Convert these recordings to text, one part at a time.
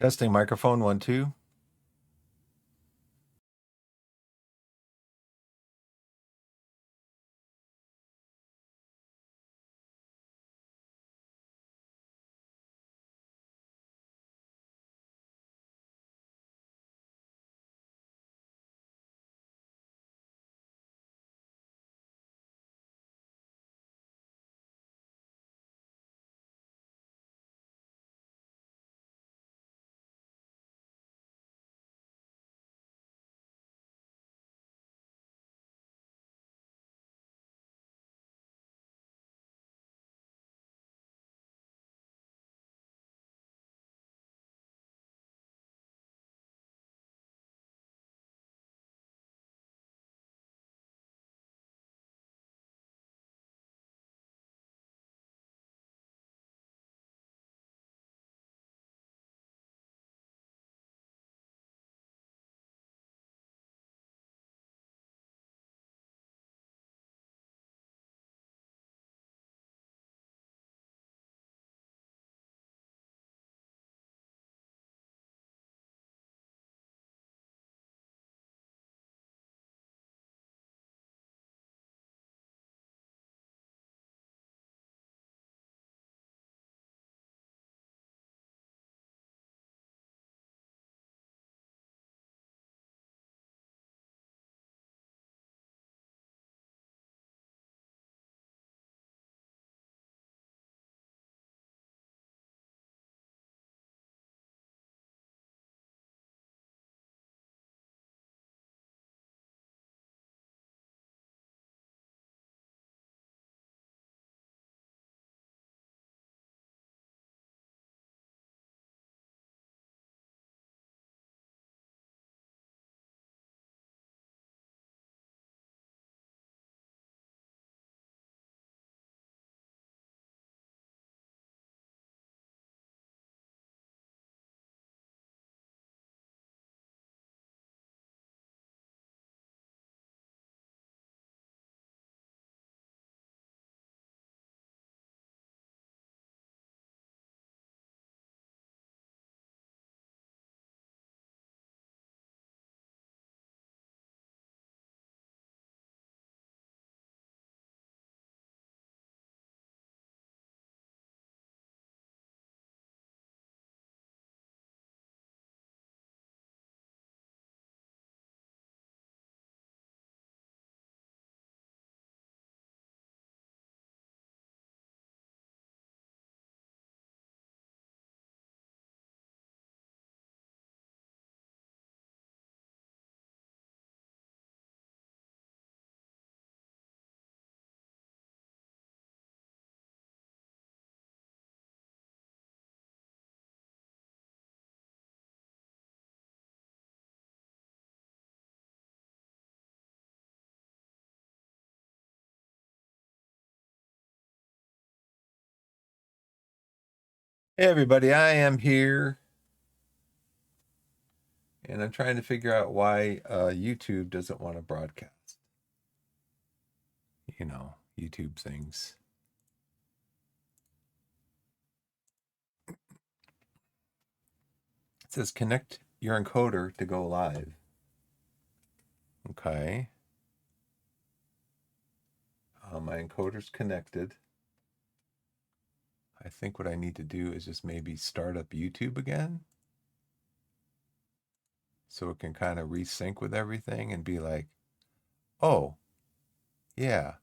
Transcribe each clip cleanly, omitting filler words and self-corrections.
Testing microphone 1, 2. Hey everybody, I am here and I'm trying to figure out why YouTube doesn't want to broadcast. YouTube things. It says connect your encoder to go live. Okay. My encoder's connected. I think what I need to do is just maybe start up YouTube again, so it can kind of resync with everything and be like, oh, yeah,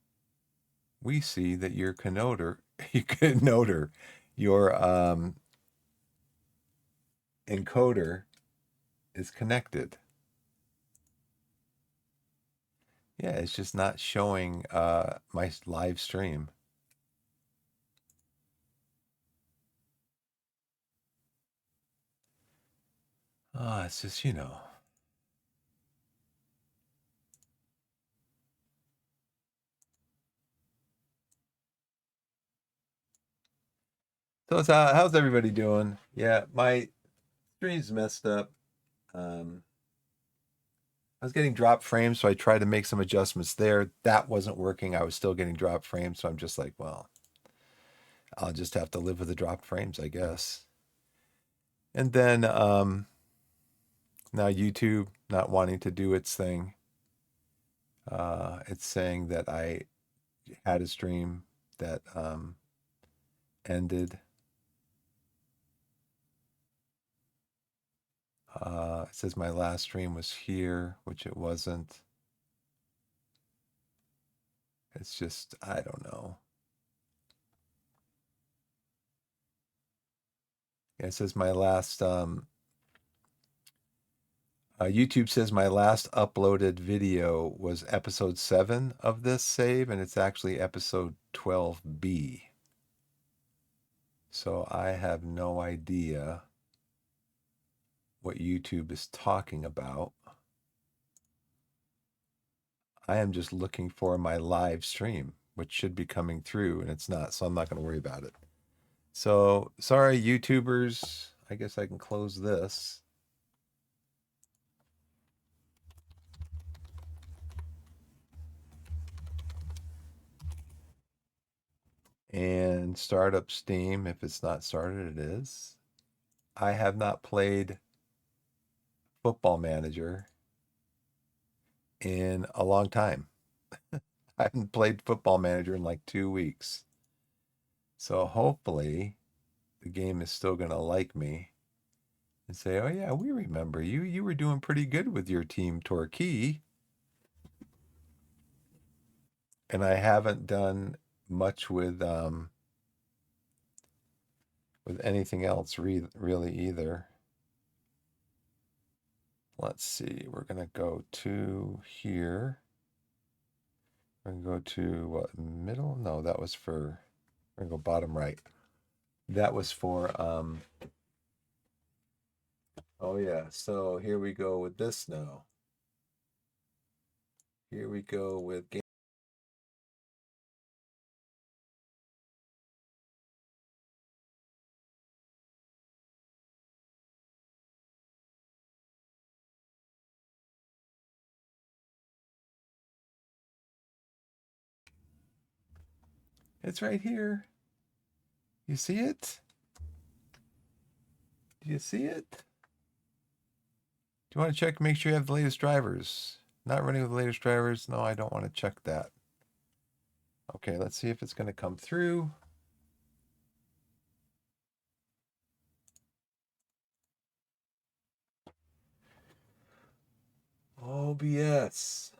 we see that your your encoder is connected. Yeah, it's just not showing my live stream. It's just, So how's everybody doing? Yeah, my stream's messed up. I was getting drop frames, so I tried to make some adjustments there. That wasn't working. I was still getting drop frames, so I'm just like, well, I'll just have to live with the drop frames, I guess. And then now YouTube not wanting to do its thing. It's saying that I had a stream that ended. It says my last stream was here, which it wasn't. It's just, I don't know. It says my last, YouTube says my last uploaded video was episode 7 of this save, and it's actually episode 12B. So I have no idea what YouTube is talking about. I am just looking for my live stream, which should be coming through, and it's not, so I'm not going to worry about it. So sorry, YouTubers. I guess I can close this. And start up Steam. If it's not started, it is. I have not played Football Manager in a long time. I haven't played Football Manager in like 2 weeks. So hopefully the game is still going to like me and say, oh, yeah, we remember you. You were doing pretty good with your team, Torquay. And I haven't done much with anything else really either. Let's see. We're going to go to here. We're going to go to what, middle? No, that was for, we're going to go bottom right. That was for, oh yeah. So here we go with this now. Here we go with game. It's right here. You see it? Do you see it? Do you want to check, make sure you have the latest drivers? Not running with the latest drivers? No, I don't want to check that. Okay, let's see if it's going to come through. OBS.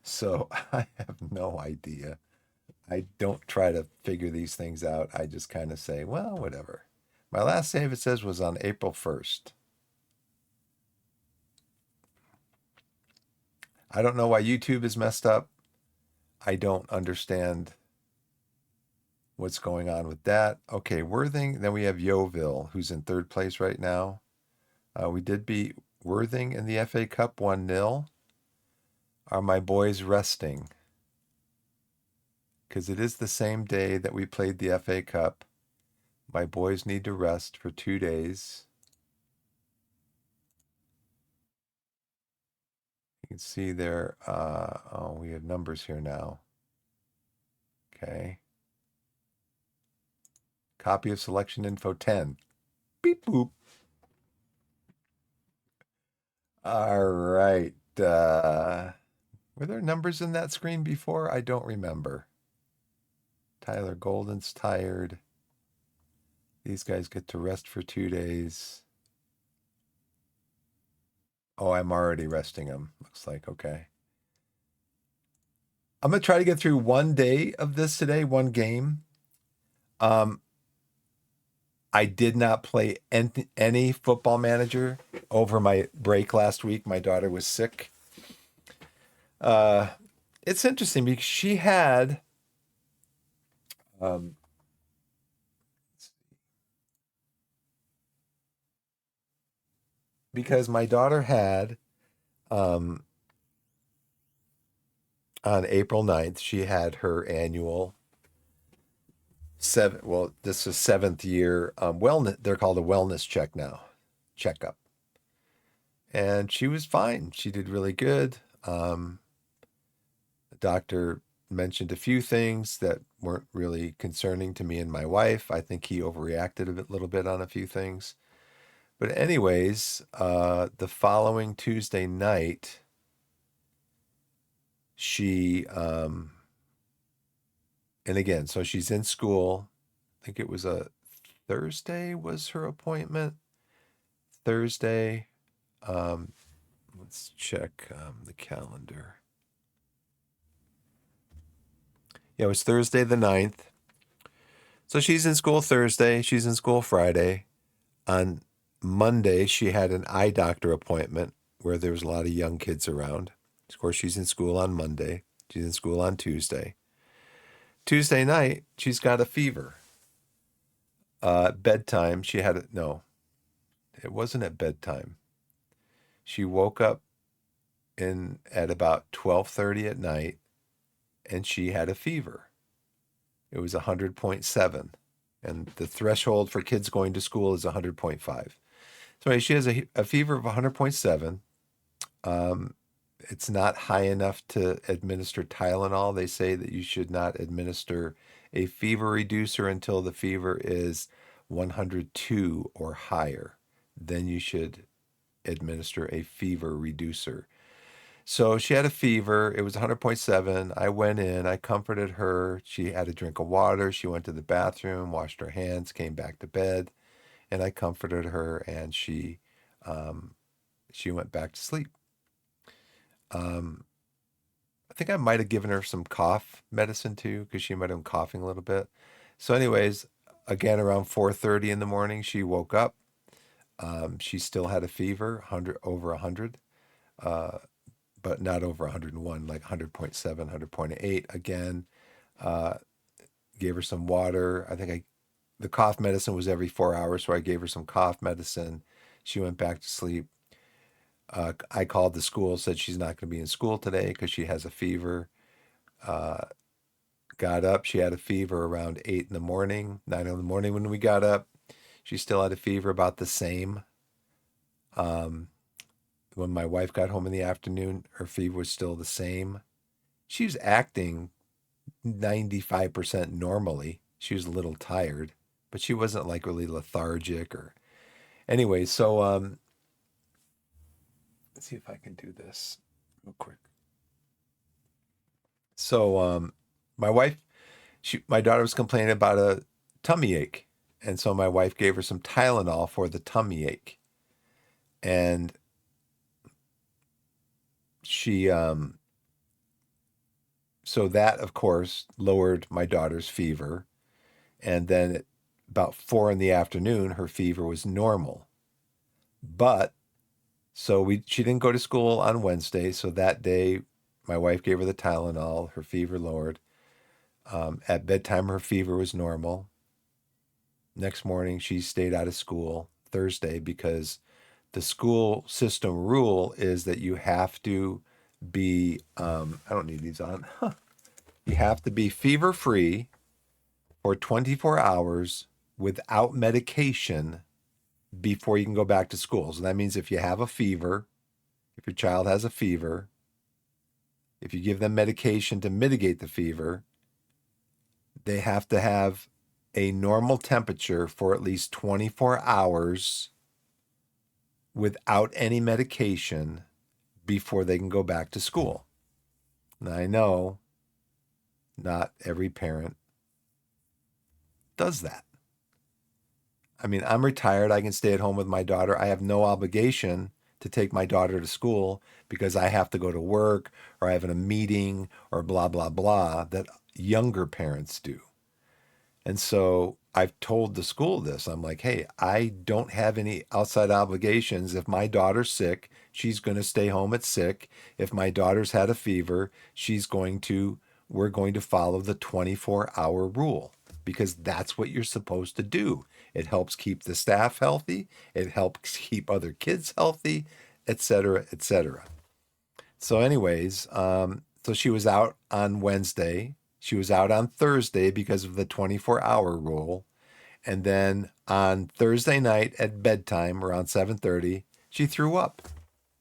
So I have no idea. I don't try to figure these things out. I just kind of say, well, whatever. My last save, it says, was on April 1st. I don't know why YouTube is messed up. I don't understand what's going on with that. Okay, Worthing. Then we have Yeovil, who's in third place right now. We did beat Worthing in the FA Cup 1-0. Are my boys resting? Because it is the same day that we played the FA Cup. My boys need to rest for 2 days. You can see there, oh, we have numbers here now. Okay. Copy of selection info 10. Beep boop. All right. Were there numbers in that screen before? I don't remember. Tyler Golden's tired. These guys get to rest for 2 days. Oh, I'm already resting them. Looks like, okay. I'm going to try to get through 1 day of this today, one game. I did not play any Football Manager over my break last week. My daughter was sick. It's interesting because she had because my daughter had on April 9th, she had her annual this is seventh year wellness. They're called a wellness check now, checkup. And she was fine. She did really good. The doctor mentioned a few things that weren't really concerning to me and my wife. I think he overreacted little bit on a few things. But anyways, the following Tuesday night, she and again, so she's in school. I think it was a Thursday was her appointment. Thursday. Let's check the calendar. Yeah, it was Thursday the 9th. So she's in school Thursday. She's in school Friday. On Monday, she had an eye doctor appointment where there was a lot of young kids around. Of course, she's in school on Monday. She's in school on Tuesday. Tuesday night, she's got a fever. Bedtime, she had no, it wasn't at bedtime. She woke up at about 12:30 at night, and she had a fever. It was 100.7, and the threshold for kids going to school is 100.5. So anyway, she has a fever of 100.7. It's not high enough to administer Tylenol. They say that you should not administer a fever reducer until the fever is 102 or higher. Then you should administer a fever reducer. So she had a fever. It was 100.7. I went in. I comforted her. She had a drink of water. She went to the bathroom, washed her hands, came back to bed, and I comforted her, and she went back to sleep. I think I might have given her some cough medicine too, because she might have been coughing a little bit. So, anyways, again around 4:30 in the morning, she woke up. She still had a fever, over 100, but not over 101, like 100.7, 100.8. Again, gave her some water. I think the cough medicine was every 4 hours, so I gave her some cough medicine. She went back to sleep. I called the school, said she's not going to be in school today because she has a fever. Got up. She had a fever around 8 in the morning, 9 in the morning when we got up. She still had a fever about the same. When my wife got home in the afternoon, her fever was still the same. She was acting 95% normally. She was a little tired, but she wasn't like really lethargic or anyway. So let's see if I can do this real quick. So my daughter was complaining about a tummy ache, and so my wife gave her some Tylenol for the tummy ache, and she so that of course lowered my daughter's fever, and then at about 4 in the afternoon her fever was normal. But so she didn't go to school on Wednesday, so that day my wife gave her the Tylenol, her fever lowered. At bedtime her fever was normal. Next morning she stayed out of school Thursday because the school system rule is that you have to be I don't need these on. You have to be fever free for 24 hours without medication before you can go back to school. So that means if you have a fever, if your child has a fever, if you give them medication to mitigate the fever, they have to have a normal temperature for at least 24 hours without any medication before they can go back to school. Now, I know not every parent does that. I mean, I'm retired. I can stay at home with my daughter. I have no obligation to take my daughter to school because I have to go to work or I have a meeting or blah, blah, blah that younger parents do. And so I've told the school this. I'm like, hey, I don't have any outside obligations. If my daughter's sick, she's going to stay home at sick. If my daughter's had a fever, we're going to follow the 24-hour rule because that's what you're supposed to do. It helps keep the staff healthy. It helps keep other kids healthy, et cetera, et cetera. So anyways, So she was out on Wednesday. She was out on Thursday because of the 24-hour rule. And then on Thursday night at bedtime around 7:30, she threw up.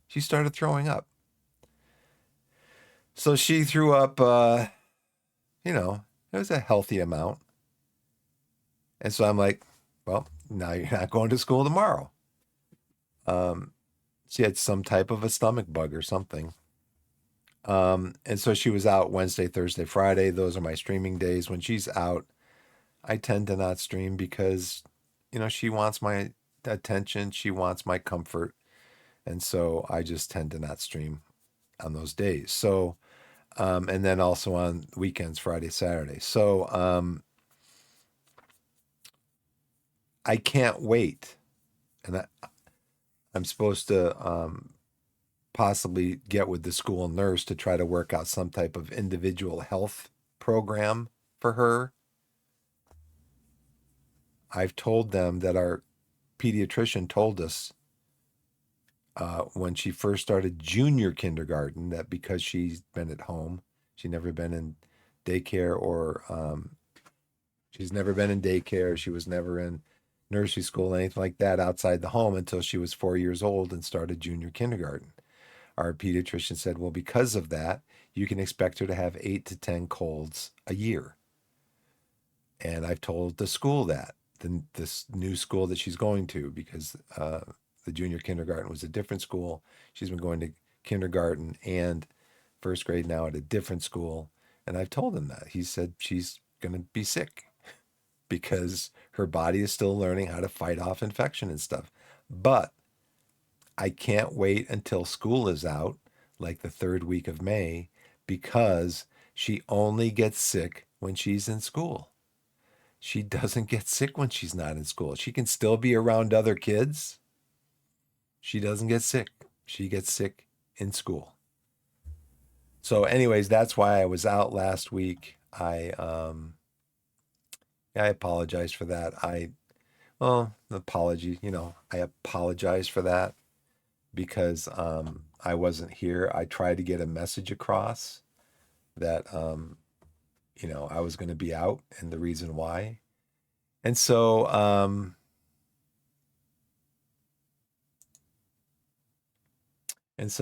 She started throwing up. So she threw up, you know, it was a healthy amount. And so I'm like, well, now you're not going to school tomorrow. She had some type of a stomach bug or something. And so she was out Wednesday, Thursday, Friday. Those are my streaming days. When she's out, I tend to not stream because, she wants my attention. She wants my comfort. And so I just tend to not stream on those days. So, and then also on weekends, Friday, Saturday. So, I can't wait. And I'm supposed to, possibly get with the school nurse to try to work out some type of individual health program for her. I've told them that our pediatrician told us when she first started junior kindergarten that because she's been at home, she's never been in daycare or she's never been in daycare. She was never in nursery school, anything like that outside the home until she was 4 years old and started junior kindergarten. Our pediatrician said, well, because of that, you can expect her to have 8 to 10 colds a year. And I've told the school that, this new school that she's going to, because the junior kindergarten was a different school. She's been going to kindergarten and first grade now at a different school. And I've told him that. He said she's going to be sick because her body is still learning how to fight off infection and stuff. But I can't wait until school is out, like the third week of May, because she only gets sick when she's in school. She doesn't get sick when she's not in school. She can still be around other kids. She doesn't get sick. She gets sick in school. So, anyways, that's why I was out last week. I apologize for that. Apology, I apologize for that because I wasn't here. I tried to get a message across that I was going to be out and the reason why. And so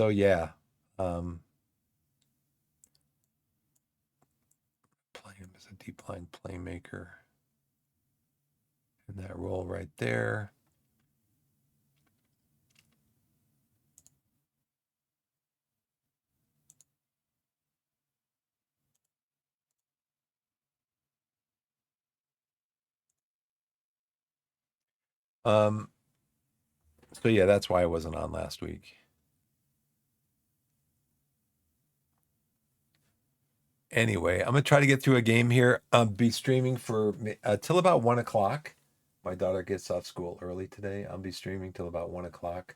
yeah, playing him as a deep line playmaker in that role right there. Um, so yeah, that's why I wasn't on last week. Anyway, I'm gonna try to get through a game here. Be streaming for till about 1 o'clock. My daughter gets off school early today. I'll be streaming till about 1 o'clock.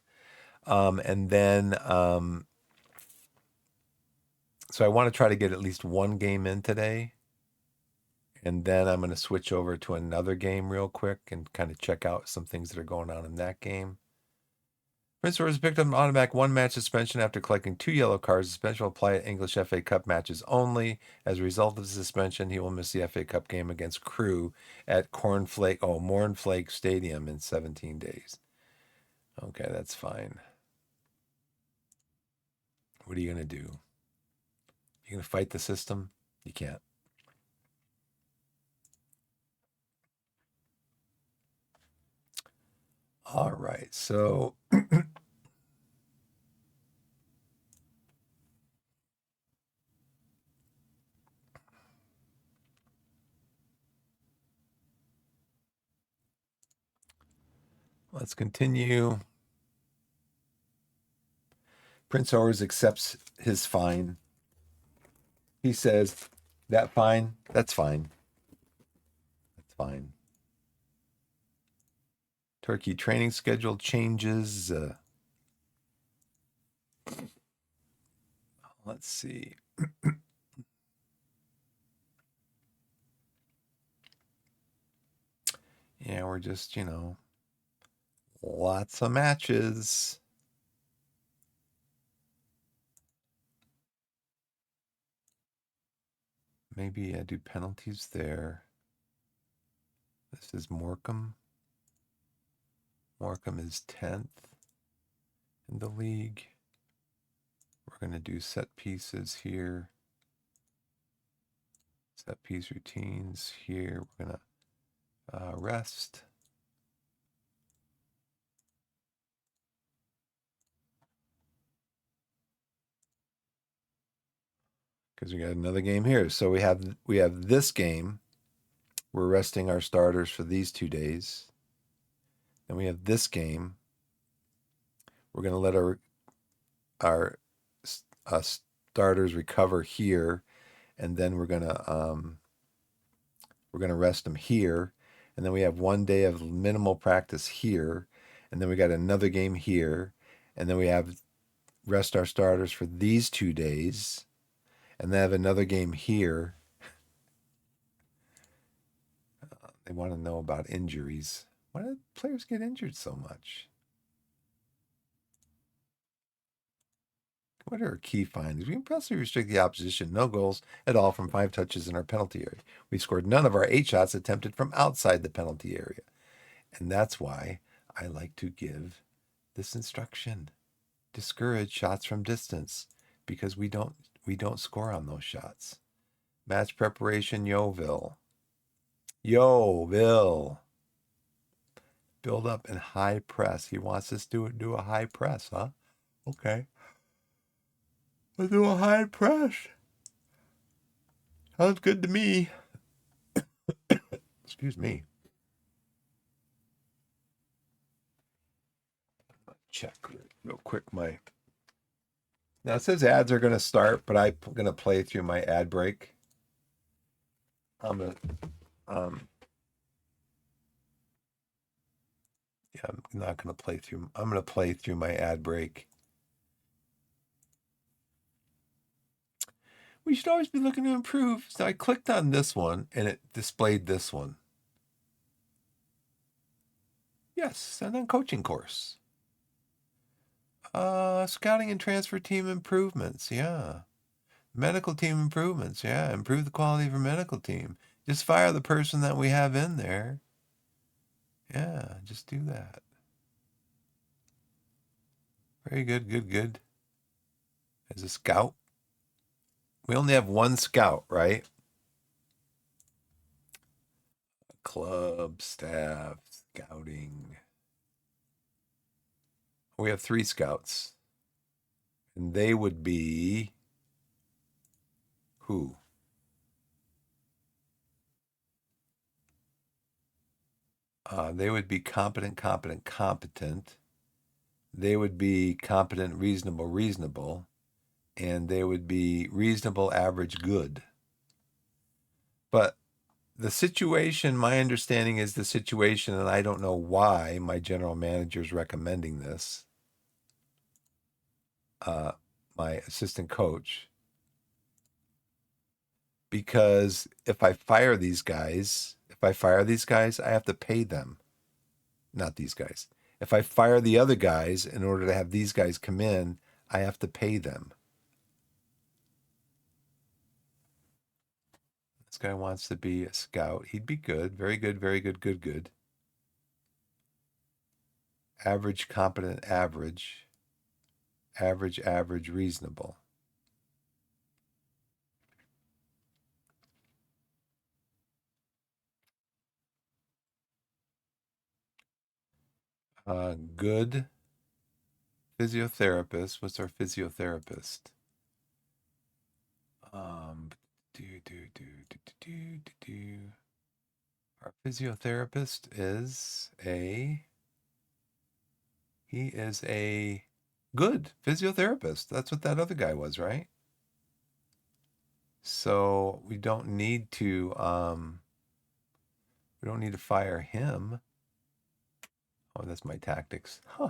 And then so I want to try to get at least one game in today. And then I'm going to switch over to another game real quick and kind of check out some things that are going on in that game. Prince was picked up an automatic one-match suspension after collecting 2 yellow cards. Suspension will apply at English FA Cup matches only. As a result of the suspension, he will miss the FA Cup game against Crewe at Mornflake Stadium in 17 days. Okay, that's fine. What are you going to do? You going to fight the system? You can't. All right, so let's continue. Prince always accepts his fine. He says, that fine, that's fine. That's fine. Turkey training schedule changes. Let's see. Yeah, we're just, lots of matches. Maybe I do penalties there. This is Morecambe. Morecambe is 10th in the league. We're going to do set pieces here. Set piece routines here. We're going to rest. Because we got another game here. So we have this game. We're resting our starters for these 2 days. Then we have this game. We're going to let our starters recover here, and then we're going to rest them here, and then we have 1 day of minimal practice here, and then we got another game here, and then we have rest our starters for these 2 days, and then have another game here. They want to know about injuries. Why do players get injured so much? What are our key findings? We impressively restrict the opposition. No goals at all from 5 touches in our penalty area. We scored none of our 8 shots attempted from outside the penalty area. And that's why I like to give this instruction. Discourage shots from distance, because we don't score on those shots. Match preparation, Yeovil. Build up and high press. He wants us to do a high press, huh? Okay. We'll do a high press. Sounds good to me. Excuse me. Check real quick my. Now it says ads are going to start, but I'm going to play through my ad break. I'm going to yeah, I'm not going to play through. I'm going to play through my ad break. We should always be looking to improve. So I clicked on this one and it displayed this one. Yes, and then coaching course. Scouting and transfer team improvements. Yeah. Medical team improvements. Yeah. Improve the quality of our medical team. Just fire the person that we have in there. Yeah, just do that. Very good, good. As a scout. We only have 1 scout, right? Club, staff, scouting. We have 3 scouts. And they would be who? They would be competent. They would be competent, reasonable. And they would be reasonable, average, good. But the situation, my understanding is the situation, and I don't know why my general manager is recommending this, my assistant coach, because if I fire these guys, I have to pay them, not these guys. If I fire the other guys in order to have these guys come in, I have to pay them. This guy wants to be a scout. He'd be good. Very good, good. Average, competent, average. Average, reasonable. Good physiotherapist. What's our physiotherapist? Our physiotherapist is he is a good physiotherapist. That's what that other guy was, right? So we don't need to fire him. Oh, that's my tactics. Huh.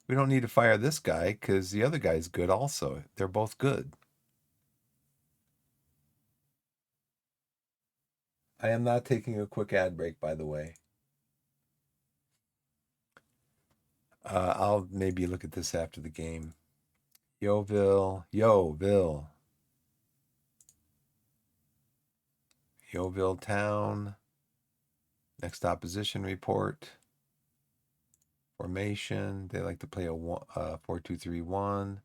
We don't need to fire this guy because the other guy's good also. They're both good. I am not taking a quick ad break, by the way. I'll maybe look at this after the game. Yeovil. Yeovil Town. Next opposition report. Formation. They like to play a 4-2-3-1.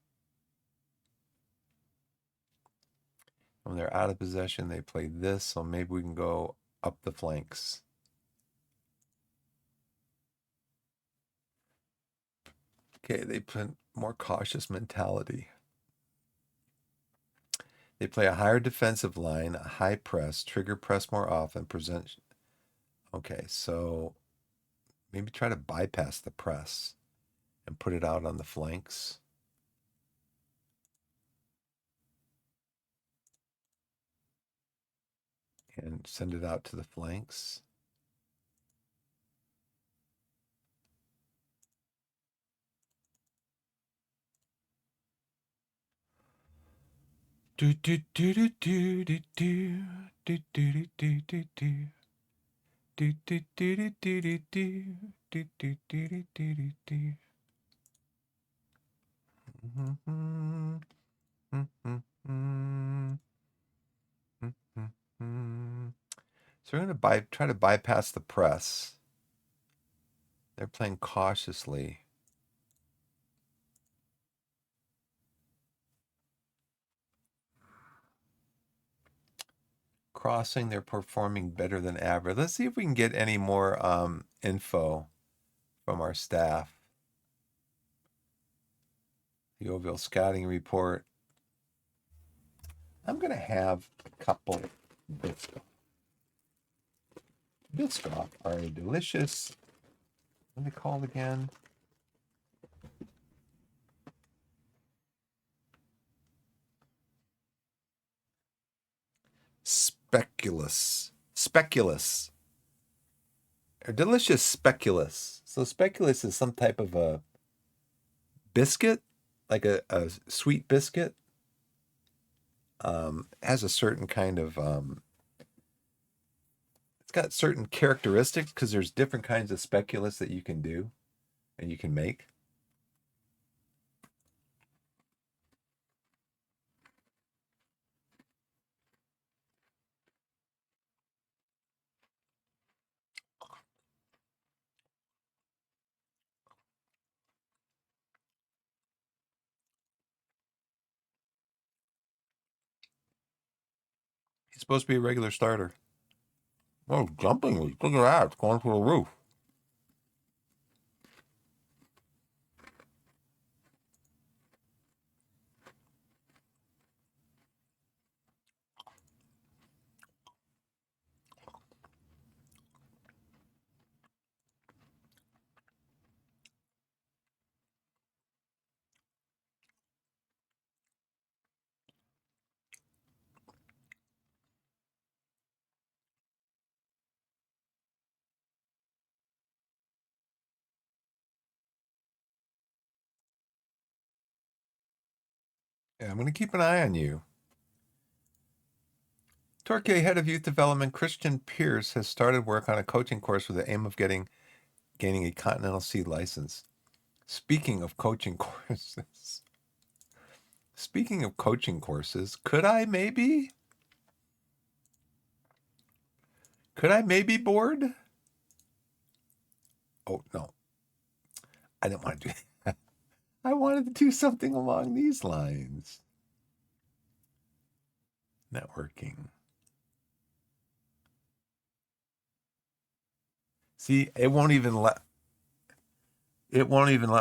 When they're out of possession, they play this. So maybe we can go up the flanks. Okay, they put more cautious mentality. They play a higher defensive line, a high press, trigger press more often, present. Okay, so maybe try to bypass the press and put it out on the flanks. And send it out to the flanks. Do do do do do do do do do do do do. Do do do do do do do do do do do do do. So we're going to try to bypass the press. They're playing cautiously. Crossing, they're performing better than average. Let's see if we can get any more info from our staff. The Yeovil scouting report. I'm going to have a couple Biscoff are a delicious, what are they called again? Speculous. A delicious speculous. So speculous is some type of a biscuit, like a sweet biscuit. Has a certain kind of it's got certain characteristics because there's different kinds of speculous that you can do and you can make. He's supposed to be a regular starter. Oh, jumping! Look at that! It's going through the roof. Yeah, I'm going to keep an eye on you. Torquay head of youth development Christian Pierce has started work on a coaching course with the aim of gaining a Continental C license. Speaking of coaching courses, could I maybe board? Oh no, I didn't want to do that. I wanted to do something along these lines. Networking. See, it won't even let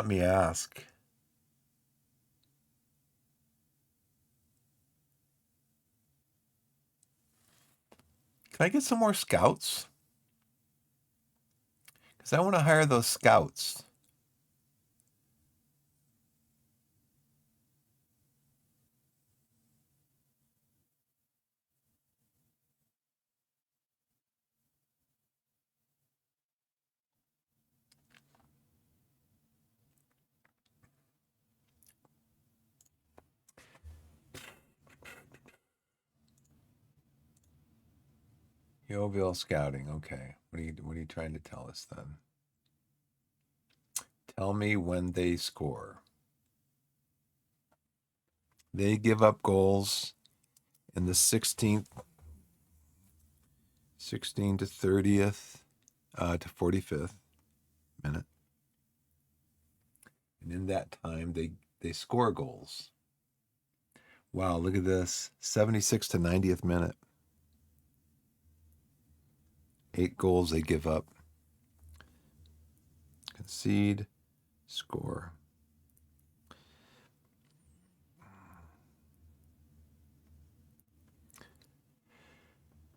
me ask. Can I get some more scouts? Because I want to hire those scouts. Yeovil scouting. Okay. What are you trying to tell us then? Tell me when they score. They give up goals in the 16th 16 to 30th to 45th minute. And in that time, they score goals. Wow, look at this. 76 to 90th minute. 8 goals they give up. Concede, score.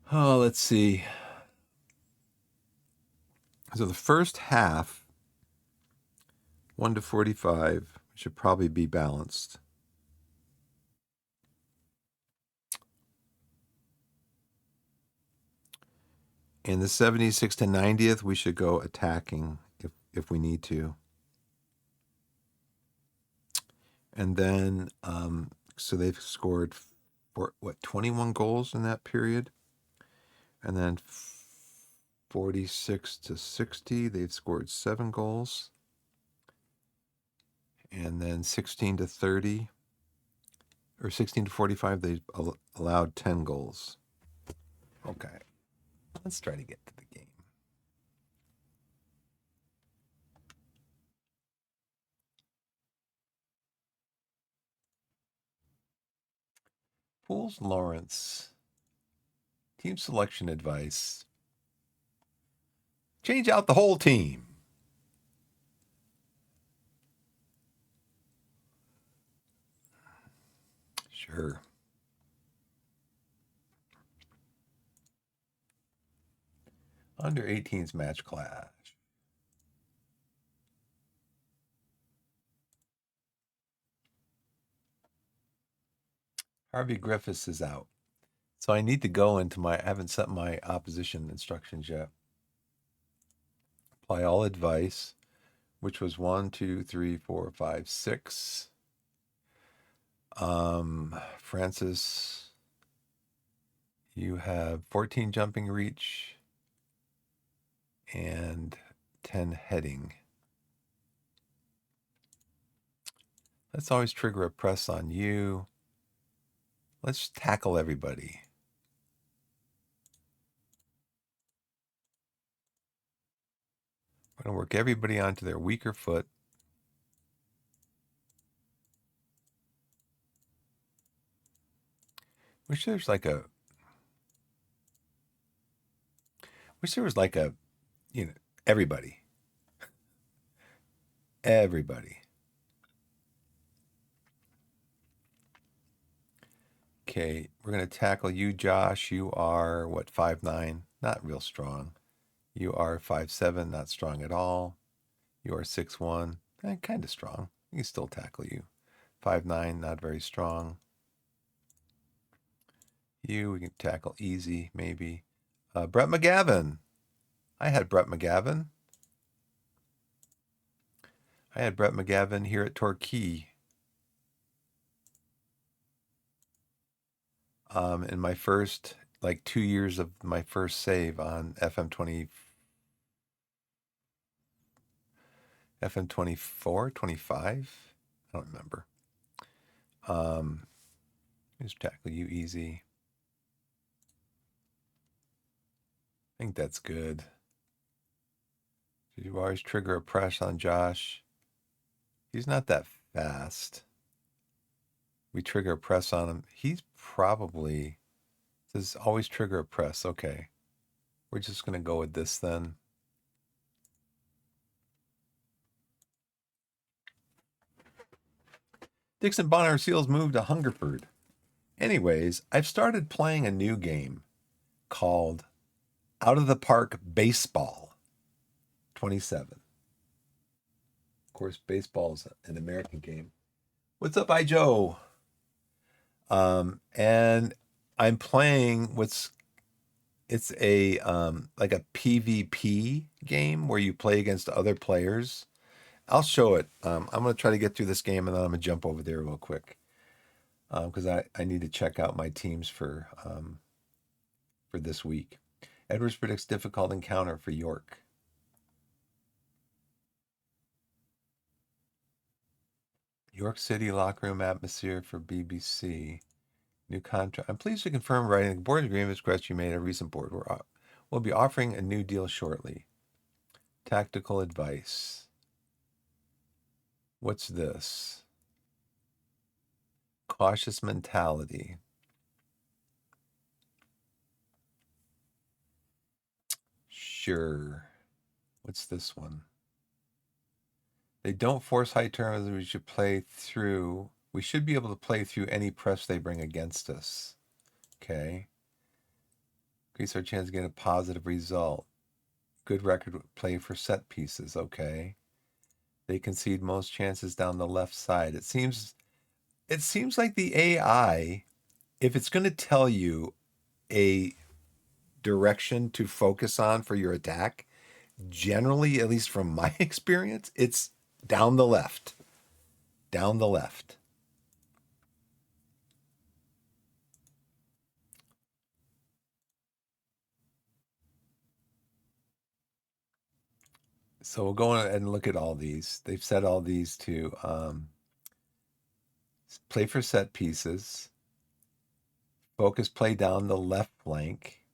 Oh, let's see. So the first half, 1 to 45, should probably be balanced. In the 76 to 90th, we should go attacking if we need to. And then, so they've scored, 21 goals in that period? And then 46 to 60, they've scored 7 goals. And then 16 to 30, or 16 to 45, they've allowed 10 goals. Okay, let's try to get to the game. Pools Lawrence. Team selection advice. Change out the whole team. Sure. Under 18's match clash. Harvey Griffiths is out. So I need to go into I haven't set my opposition instructions yet. Apply all advice, which was 1, 2, 3, 4, 5, 6. Francis, you have 14 jumping reach and 10 heading. Let's always trigger a press on you. Let's tackle everybody. We're going to work everybody onto their weaker foot. Wish there was like a, everybody. Everybody. Okay, we're going to tackle you, Josh. You are, 5'9"? Not real strong. You are 5'7", not strong at all. You are 6'1", kind of strong. We can still tackle you. 5'9", not very strong. You, we can tackle easy, maybe. Brett McGavin. I had Brett McGavin. Here at Torquay. In my first, 2 years of my first save on FM24, 25? I don't remember. Just tackle you easy. I think that's good. You always trigger a press on Josh. He's not that fast. We trigger a press on him. He's probably, says always trigger a press. Okay. We're just going to go with this then. Dixon Bonner Seals moved to Hungerford. Anyways, I've started playing a new game called Out of the Park Baseball 27. Of course, baseball is an American game. What's up, Joe? And I'm playing it's a like a PvP game where you play against other players. I'll show it. I'm going to try to get through this game and then I'm going to jump over there real quick because I need to check out my teams for this week. Edwards predicts difficult encounter for York. York City locker room atmosphere for BBC. New contract. I'm pleased to confirm writing the board agreement expressed you made a recent board We'll be offering a new deal shortly. Tactical advice. What's this? Cautious mentality. Sure. What's this one? They don't force high turnovers. We should play through. We should be able to play through any press they bring against us. Okay. Increase our chance of getting a positive result. Good record play for set pieces. Okay. They concede most chances down the left side. It seems like the AI, if it's going to tell you a direction to focus on for your attack, generally, at least from my experience, it's down the left. Down the left. So we'll go ahead and look at all these. They've set all these to play for set pieces, focus play down the left flank,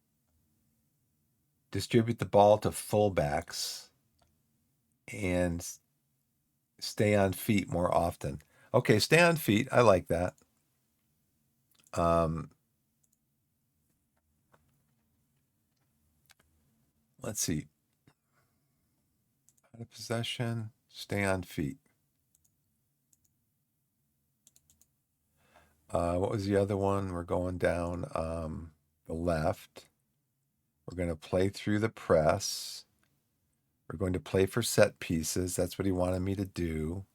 distribute the ball to fullbacks, and stay on feet more often. Okay, stay on feet. I like that. Let's see. Out of possession, stay on feet. What was the other one? We're going down the left. We're going to play through the press. We're going to play for set pieces. That's what he wanted me to do.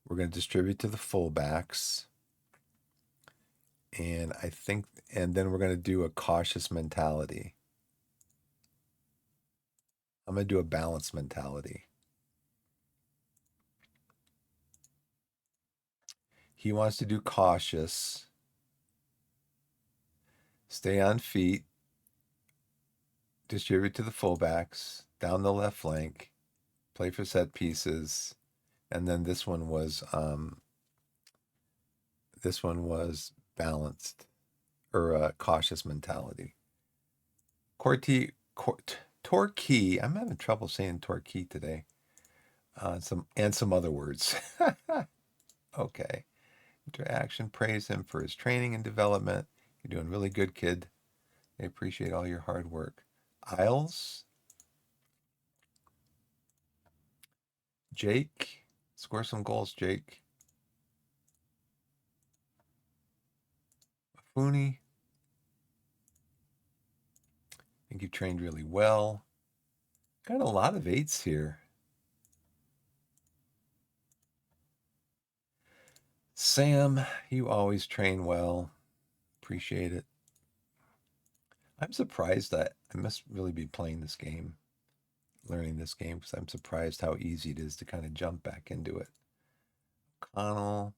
We're going to distribute to the fullbacks. And then we're going to do a cautious mentality. I'm going to do a balanced mentality. He wants to do cautious. Stay on feet. Distribute to the fullbacks. Down the left flank. Play for set pieces. And then this one was balanced or cautious mentality. Torquay. I'm having trouble saying Torquay today. Some other words. Okay. Interaction. Praise him for his training and development. You're doing really good, kid. I appreciate all your hard work. Isles. Jake. Score some goals, Jake. Mafuni. I think you trained really well. Got a lot of 8s here. Sam, you always train well. Appreciate it. I'm surprised that I must really be playing this game, learning this game, because I'm surprised how easy it is to kind of jump back into it. Connell.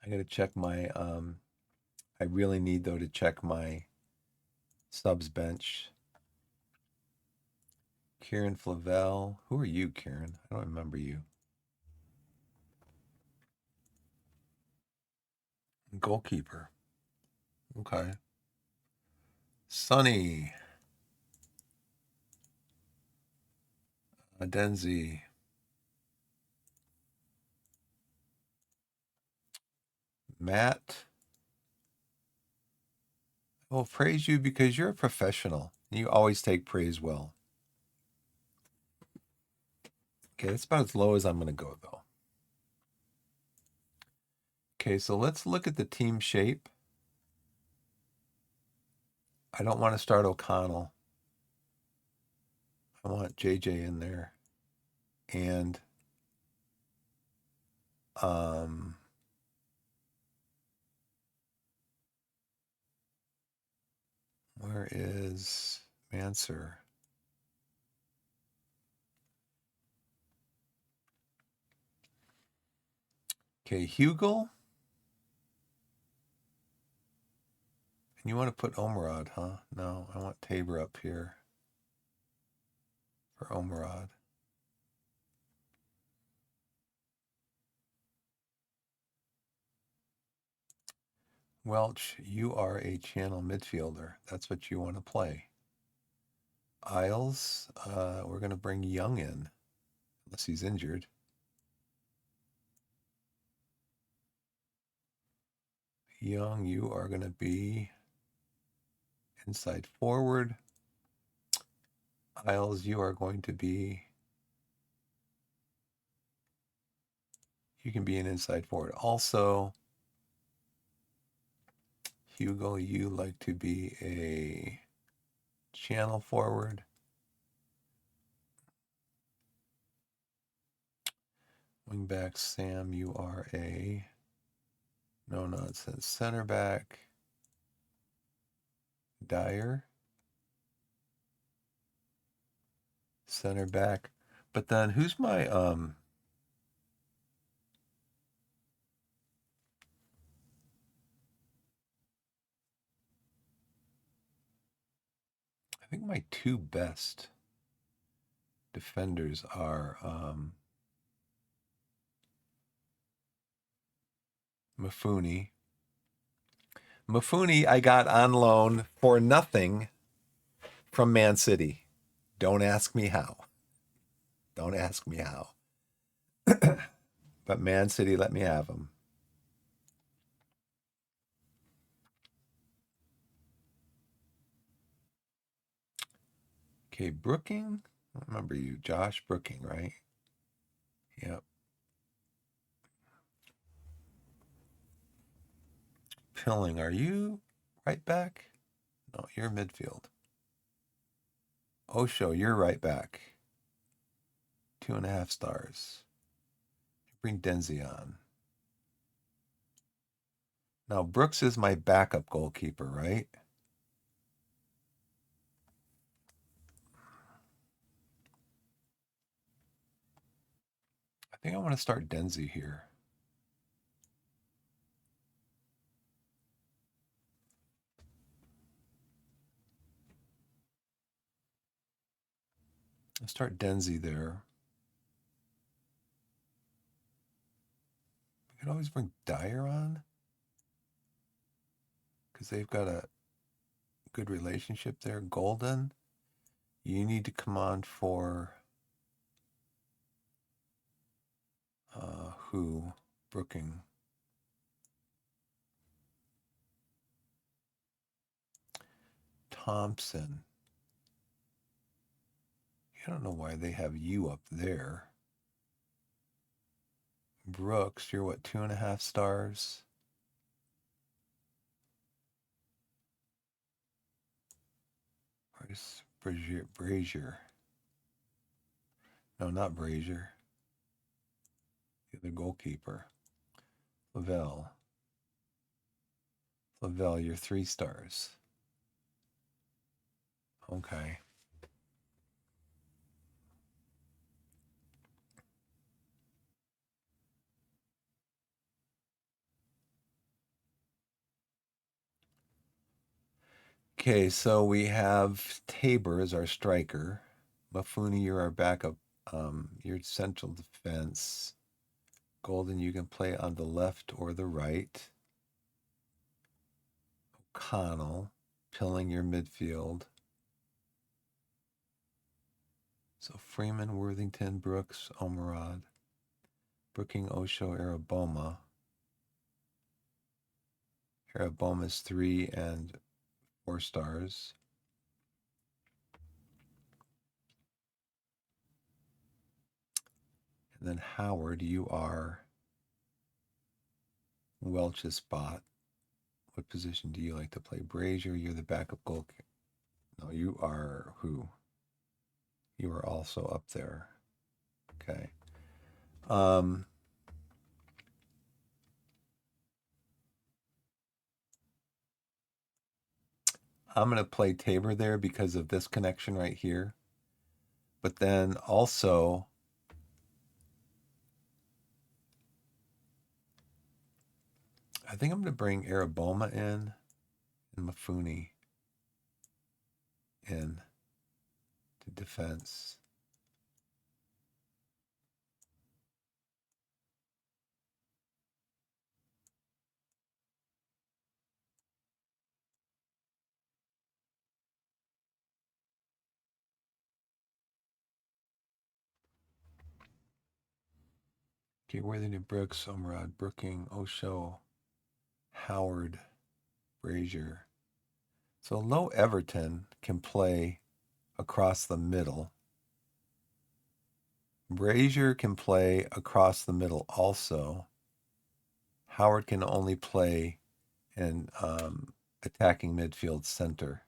I got to check my, I really need, though, to check my subs bench. Kieran Flavel. Who are you, Kieran? I don't remember you. Goalkeeper. Okay. Sonny. Denzi. Matt. I will praise you because you're a professional. You always take praise well. Okay, that's about as low as I'm going to go, though. Okay, so let's look at the team shape. I don't want to start O'Connell. I want JJ in there. And where is Manser? Okay, Hugel. And you want to put Omerod, huh? No, I want Tabor up here for Omerod. Welch, you are a channel midfielder. That's what you want to play. Isles, we're going to bring Young in, unless he's injured. Young, you are going to be inside forward. Isles, you are going to be, you can be an inside forward. Also, Hugo, you like to be a channel forward. Wingback, Sam, you are a no nonsense center back. Dyer, center back. But then who's my I think my two best defenders are Mafuni. Mafuni I got on loan for nothing from Man City. Don't ask me how. Don't ask me how. But Man City let me have him. Okay, Brooking. I remember you, Josh Brooking, right? Yep. Pilling, are you right back? No, you're midfield. Osho, you're right back. 2.5 stars. Bring Denzi on. Now, Brooks is my backup goalkeeper, right? I think I want to start Denzi here. I'll start Denzi there. We could always bring Dyer on because they've got a good relationship there. Golden, you need to come on for who? Brooking. Thompson. I don't know why they have you up there. Brooks, you're what, 2.5 stars? Where's Brazier? No, not Brazier. The other goalkeeper. Lavelle, you're 3 stars. Okay. Okay, so we have Tabor as our striker. Mafuni, you're our backup. Your central defense. Golden, you can play on the left or the right. O'Connell, Pilling your midfield. So Freeman, Worthington, Brooks, Omerad, Brooking, Osho, Araboma. Araboma's 3 and 4 stars. And then Howard, you are Welch's spot. What position do you like to play? Brazier, you're the backup goalkeeper. No, you are who? You are also up there. Okay. I'm going to play Tabor there because of this connection right here. But then also, I think I'm going to bring Araboma in and Mafuni in to defense. Okay, Worthington, Brooks, Omrod, Brooking, Osho, Howard, Brazier. So Low Everton can play across the middle. Brazier can play across the middle also. Howard can only play in attacking midfield center.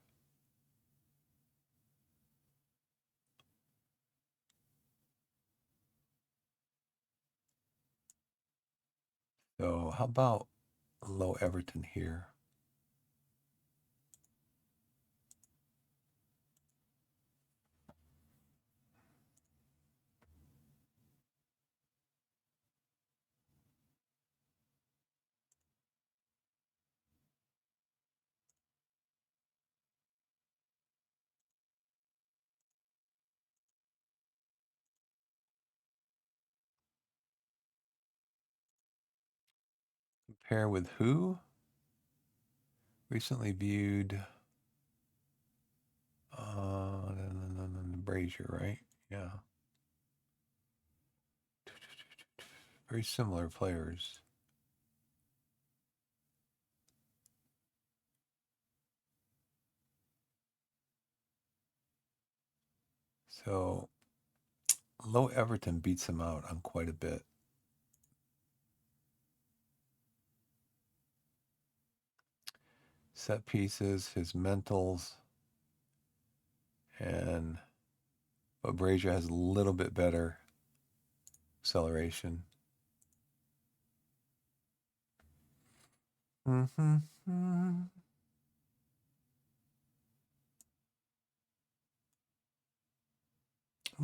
So how about Low Everton here? Pair with who? Recently viewed Brazier, right? Yeah. Very similar players. So Low Everton beats him out on quite a bit. Set pieces, his mentals, but Brazier has a little bit better acceleration. We'll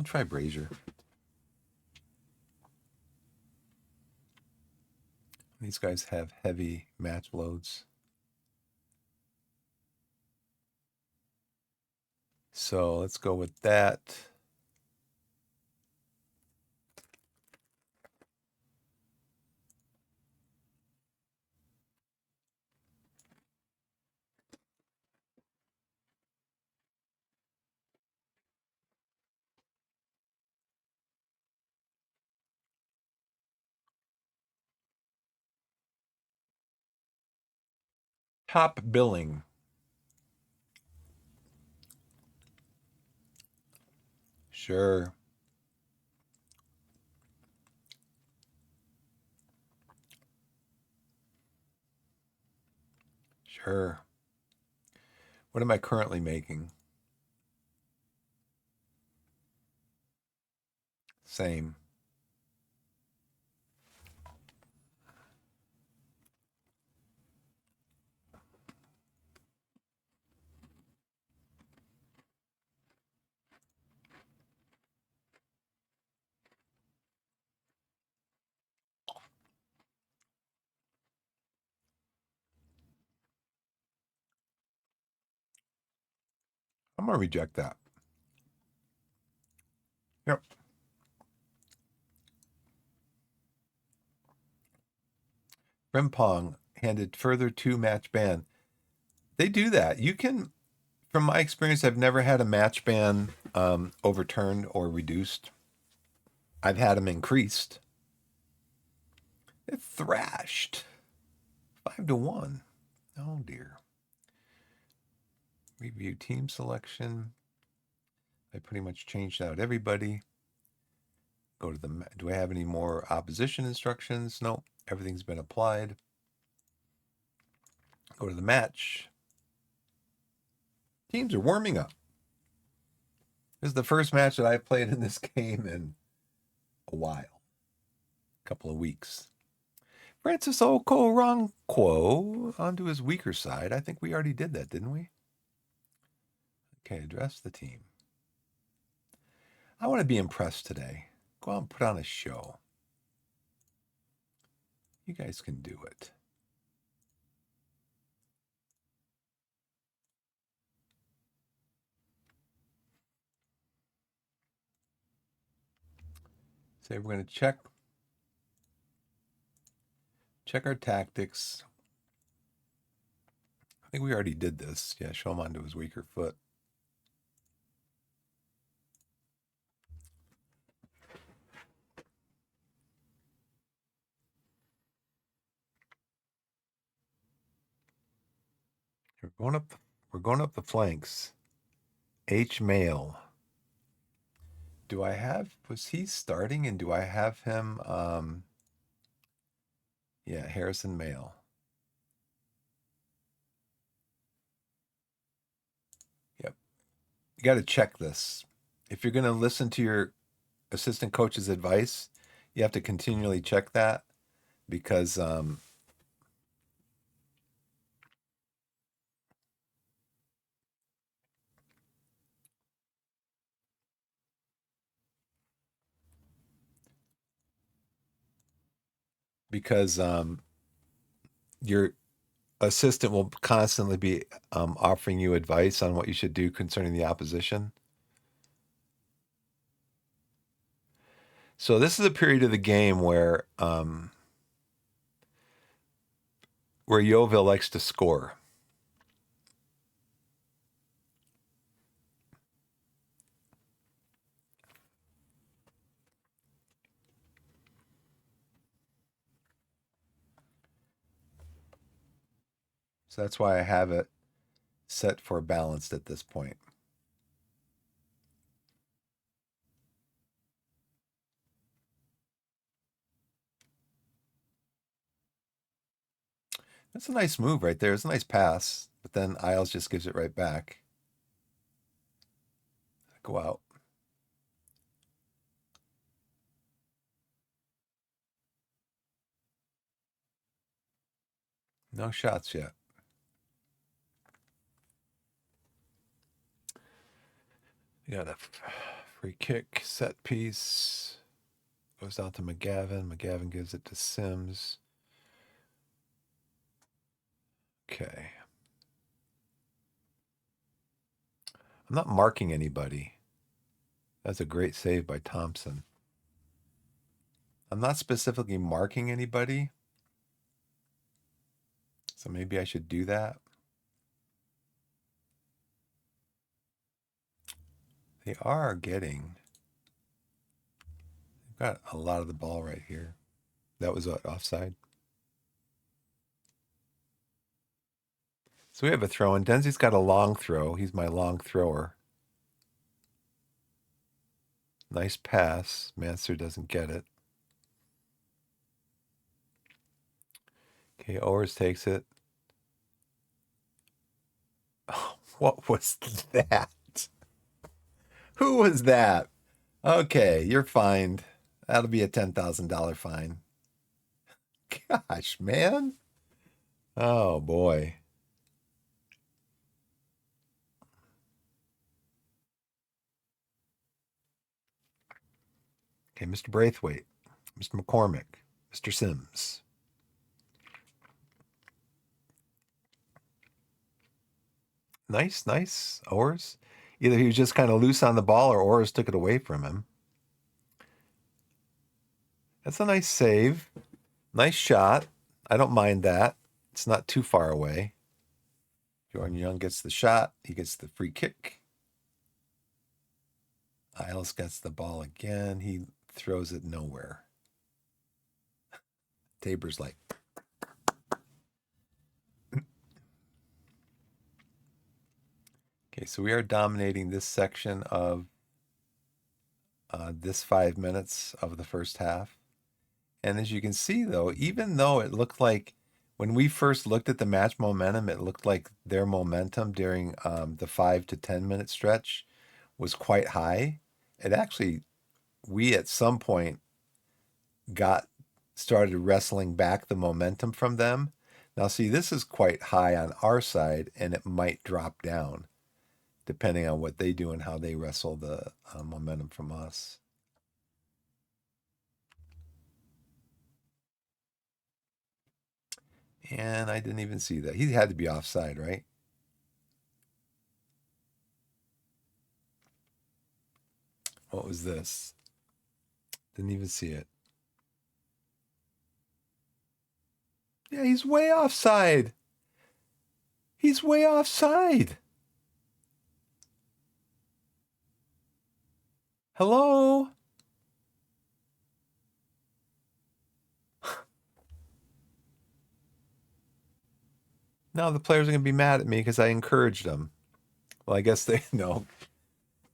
try Brazier. These guys have heavy match loads. So let's go with that. Top billing. Sure. Sure. What am I currently making? Same. I'm going to reject that. Yep. Frimpong handed further 2-match ban. They do that. You can, from my experience, I've never had a match ban overturned or reduced. I've had them increased. It thrashed 5-1. Oh dear. Review team selection. I pretty much changed out everybody. Go to the, do I have any more opposition instructions? No, everything's been applied. Go to the match. Teams are warming up. This is the first match that I've played in this game in a while. A couple of weeks. Francis Okoronkwo onto his weaker side. I think we already did that, didn't we? Okay, address the team. I want to be impressed today. Go out and put on a show. You guys can do it. Say we're going to check our tactics. I think we already did this. Yeah, show him onto his weaker foot. We're going up the flanks. H Mail. Was he starting and do I have him? Yeah, Harrison Mail. Yep. You got to check this. If you're going to listen to your assistant coach's advice, you have to continually check that because because your assistant will constantly be offering you advice on what you should do concerning the opposition. So this is a period of the game where Yeovil likes to score. So that's why I have it set for balanced at this point. That's a nice move right there. It's a nice pass, but then Isles just gives it right back. Go out. No shots yet. You got a free kick, set piece. Goes down to McGavin. McGavin gives it to Sims. Okay. I'm not marking anybody. That's a great save by Thompson. I'm not specifically marking anybody. So maybe I should do that. They are getting. They've got a lot of the ball right here. That was offside. So we have a throw, and Denzi's got a long throw. He's my long thrower. Nice pass. Manster doesn't get it. Okay, Owers takes it. Oh, what was that? Who was that? Okay, you're fined. That'll be a $10,000 fine. Gosh, man. Oh, boy. Okay, Mr. Braithwaite, Mr. McCormick, Mr. Sims. Nice, nice. Owers. Either he was just kind of loose on the ball or Owers took it away from him. That's a nice save. Nice shot. I don't mind that. It's not too far away. Jordan Young gets the shot. He gets the free kick. Isles gets the ball again. He throws it nowhere. Tabor's like. Okay, so we are dominating this section of this 5 minutes of the first half. And as you can see, though, even though it looked like when we first looked at the match momentum, it looked like their momentum during the 5 to 10 minute stretch was quite high. It actually, we at some point started wrestling back the momentum from them. Now, see, this is quite high on our side, and it might drop down depending on what they do and how they wrestle the momentum from us. And I didn't even see that. He had to be offside, right? What was this? Didn't even see it. Yeah, he's way offside. He's way offside. Hello? Now the players are going to be mad at me because I encouraged them. Well, I guess they know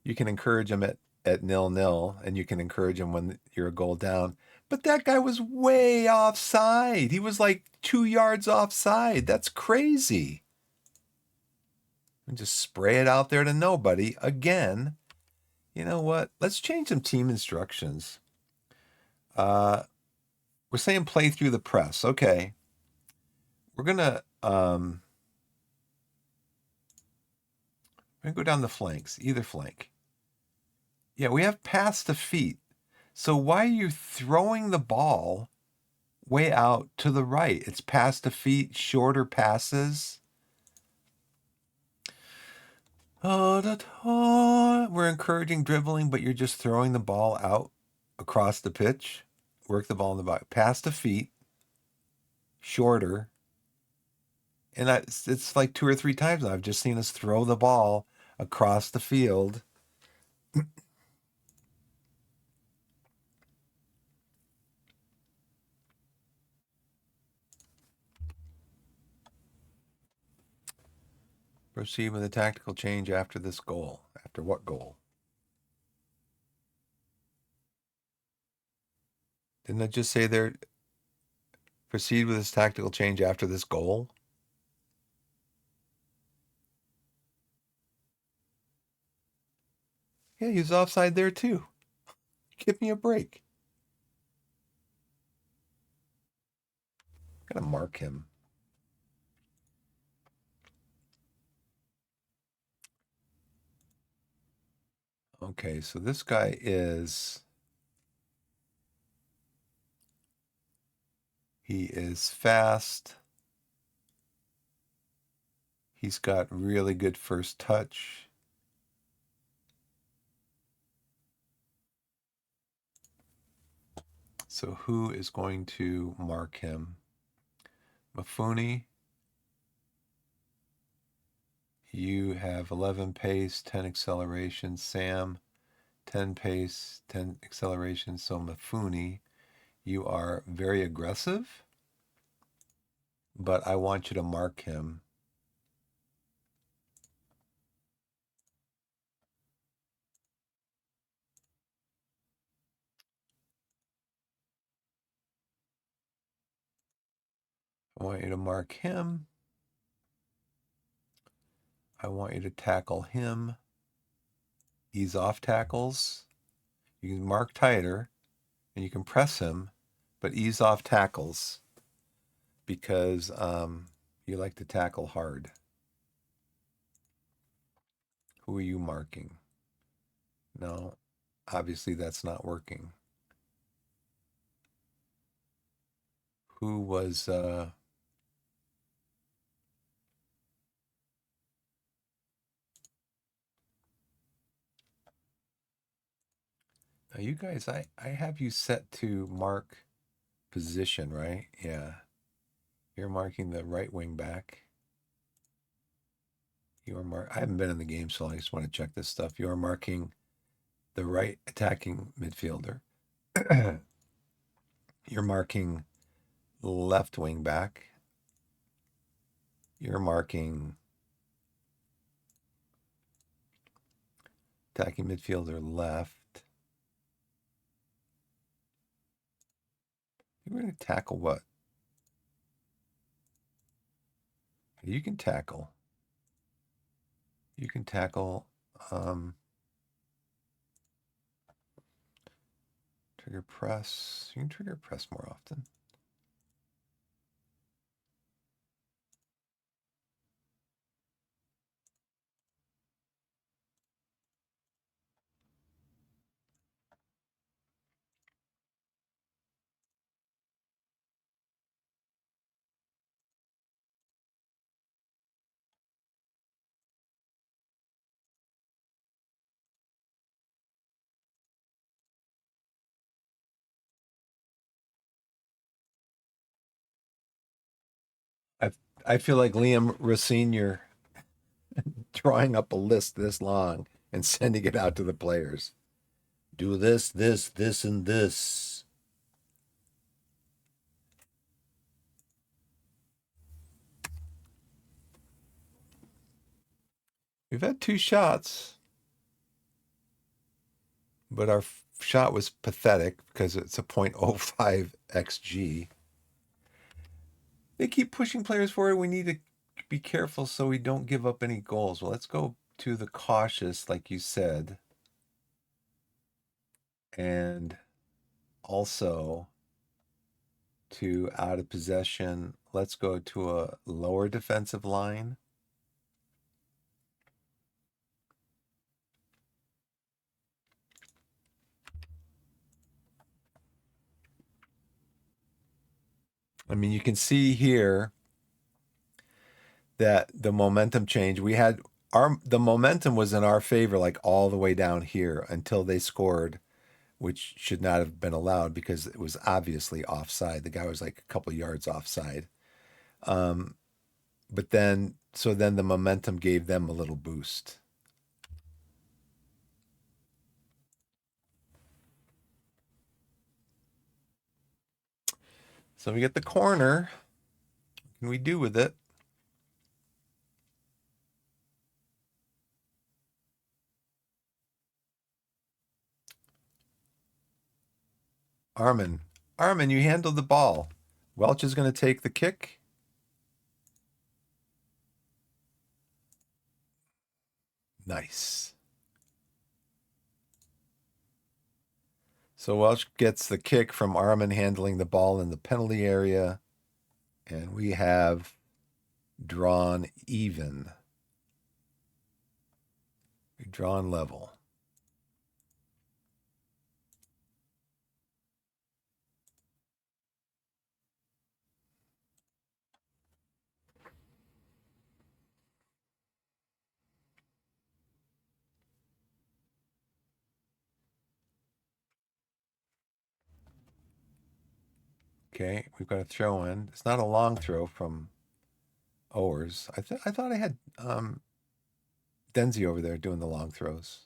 you can encourage them at 0-0, and you can encourage them when you're a goal down. But that guy was way offside. He was like 2 yards offside. That's crazy. And just spray it out there to nobody again. You know what? Let's change some team instructions. We're saying play through the press. Okay. We're gonna go down the flanks, either flank. Yeah, we have pass to feet. So why are you throwing the ball way out to the right? It's pass to feet, shorter passes. We're encouraging dribbling, but you're just throwing the ball out across the pitch. Work the ball in the box. Pass to feet, shorter. And it's like 2 or 3 times now I've just seen us throw the ball across the field. Proceed with a tactical change after this goal. After what goal? Didn't it just say there, proceed with this tactical change after this goal? Yeah, he was offside there too. Give me a break. Gotta mark him. Okay, so this guy he is fast. He's got really good first touch. So who is going to mark him? Mafuni. You have 11 pace, 10 acceleration. Sam, 10 pace, 10 acceleration. So Mafuni, you are very aggressive, but I want you to mark him. I want you to mark him. I want you to tackle him. Ease off tackles. You can mark tighter and you can press him, but ease off tackles because you like to tackle hard. Who are you marking? No, obviously that's not working. Who was now you guys, I have you set to mark position, right? Yeah. You're marking the right wing back. I haven't been in the game, so I just want to check this stuff. You are marking the right attacking midfielder. You're marking left wing back. You're marking attacking midfielder left. You're going to tackle what? You can tackle. You can tackle trigger press. You can trigger press more often. I feel like Liam Rossinier drawing up a list this long and sending it out to the players. Do this, this, this, and this. We've had 2 shots, but our shot was pathetic because it's a .05 xG. They keep pushing players forward. We need to be careful so we don't give up any goals. Well, let's go to the cautious, like you said. And also to out of possession, let's go to a lower defensive line. I mean, you can see here that the momentum change. We had the momentum was in our favor, like all the way down here until they scored, which should not have been allowed because it was obviously offside. The guy was like a couple yards offside. But then the momentum gave them a little boost. So we get the corner. What can we do with it? Armin, you handled the ball. Welch is going to take the kick. Nice. So Welch gets the kick from Armin handling the ball in the penalty area. And we have drawn even. We've drawn level. Okay, we've got a throw in. It's not a long throw from Owers. I thought I had Denzi over there doing the long throws.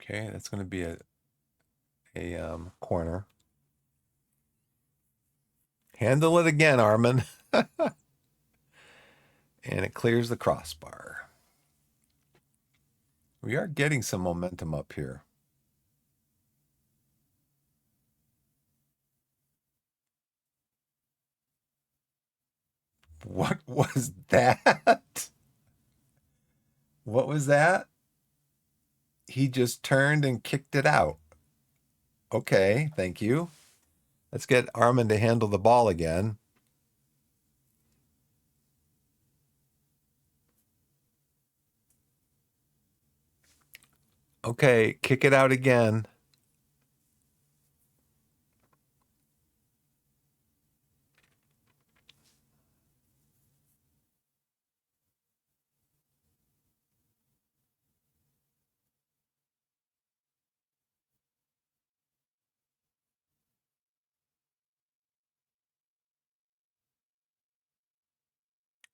Okay, that's going to be a corner. Handle it again, Armin. And it clears the crossbar. We are getting some momentum up here. What was that? What was that? He just turned and kicked it out. Okay, thank you. Let's get Armin to handle the ball again. Okay, kick it out again.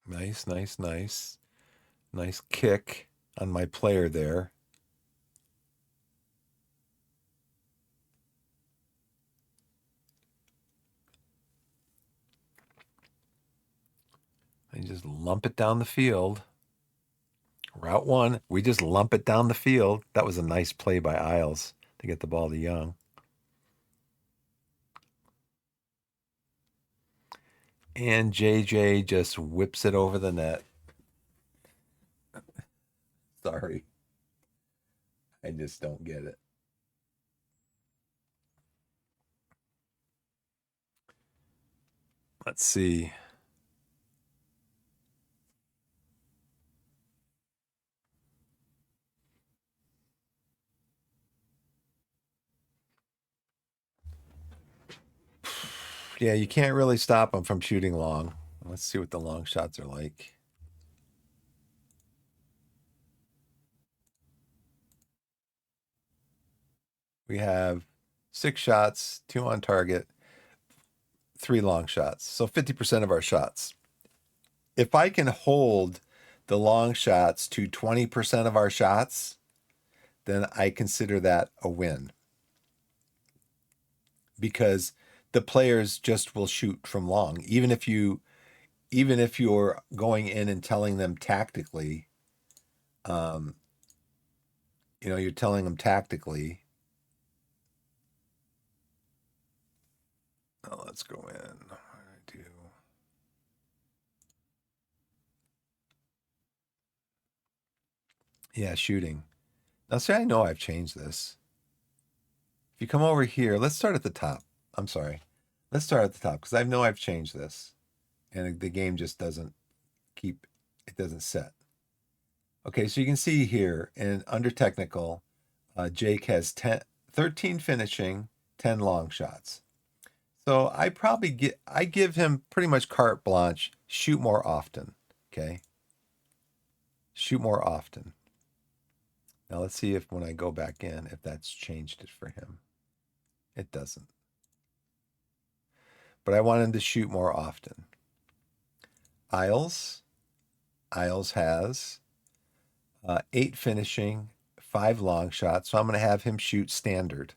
Nice, nice, nice. Nice kick on my player there. And just lump it down the field. Route 1, we just lump it down the field. That was a nice play by Isles to get the ball to Young. And JJ just whips it over the net. Sorry. I just don't get it. Let's see. Yeah, you can't really stop them from shooting long. Let's see what the long shots are like. We have 6 shots, 2 on target, 3 long shots. So 50% of our shots. If I can hold the long shots to 20% of our shots, then I consider that a win. Because the players just will shoot from long, even if you're going in and telling them tactically, um, you're telling them tactically. Oh, let's go in. What do I do? Yeah, shooting. Now, see, I know I've changed this. If you come over here, let's start at the top. I'm sorry. Let's start at the top because I know I've changed this, and the game just doesn't it doesn't set. Okay, so you can see here, and under technical, Jake has 13 finishing, 10 long shots. So I give him pretty much carte blanche, shoot more often. Okay. Shoot more often. Now let's see if when I go back in, if that's changed it for him. It doesn't. But I want him to shoot more often. Isles has 8 finishing, 5 long shots. So I'm going to have him shoot standard.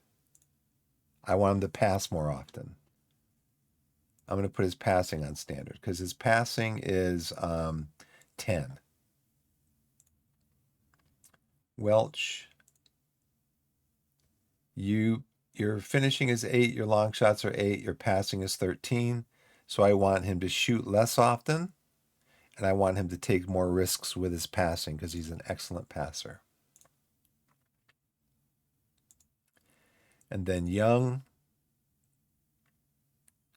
I want him to pass more often. I'm going to put his passing on standard because his passing is 10. Welch, your finishing is 8, your long shots are 8, your passing is 13. So I want him to shoot less often, and I want him to take more risks with his passing because he's an excellent passer. And then Young,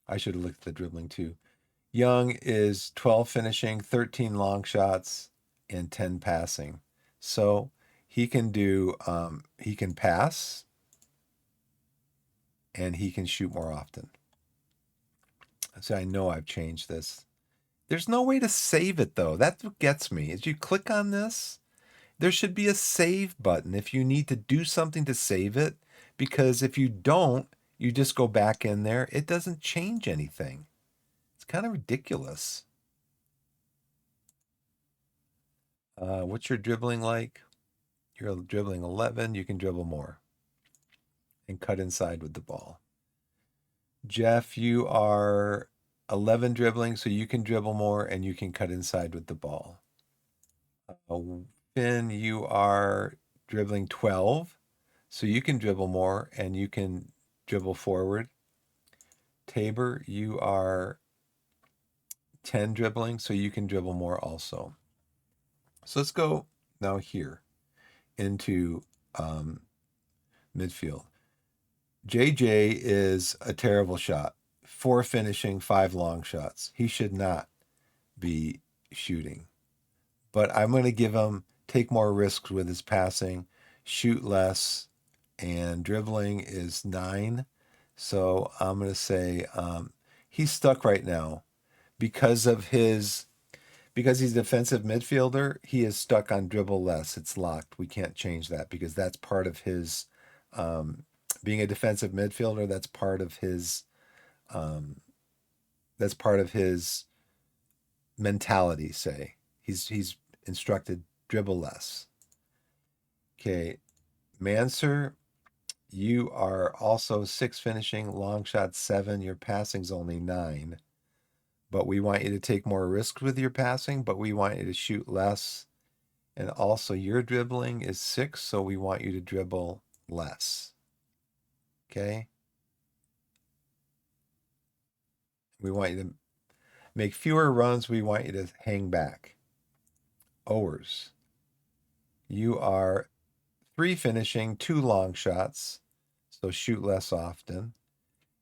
I should have looked at the dribbling too. Young is 12 finishing, 13 long shots, and 10 passing. So he can he can pass and he can shoot more often. So I know I've changed this. There's no way to save it though. That's what gets me. Is you click on this, there should be a save button if you need to do something to save it, because if you don't, you just go back in there. It doesn't change anything. It's kind of ridiculous. What's your dribbling like? You're dribbling 11. You can dribble more and cut inside with the ball. Jeff, you are 11 dribbling, so you can dribble more and you can cut inside with the ball. Finn, you are dribbling 12, so you can dribble more and you can dribble forward. Tabor, you are 10 dribbling, so you can dribble more also. So let's go now here into midfield. JJ is a terrible shot. 4 finishing, 5 long shots. He should not be shooting. But I'm going to give him take more risks with his passing, shoot less, and dribbling is 9. So I'm going to say he's stuck right now because he's a defensive midfielder. He is stuck on dribble less. It's locked. We can't change that because that's part of his being a defensive midfielder. That's part of his mentality. Say he's instructed dribble less. Okay, Manser, you are also 6 finishing, long shot 7. Your passing's only 9. But we want you to take more risks with your passing, but we want you to shoot less. And also your dribbling is 6, so we want you to dribble less. Okay? We want you to make fewer runs. We want you to hang back. Owers, you are 3 finishing, 2 long shots, so shoot less often.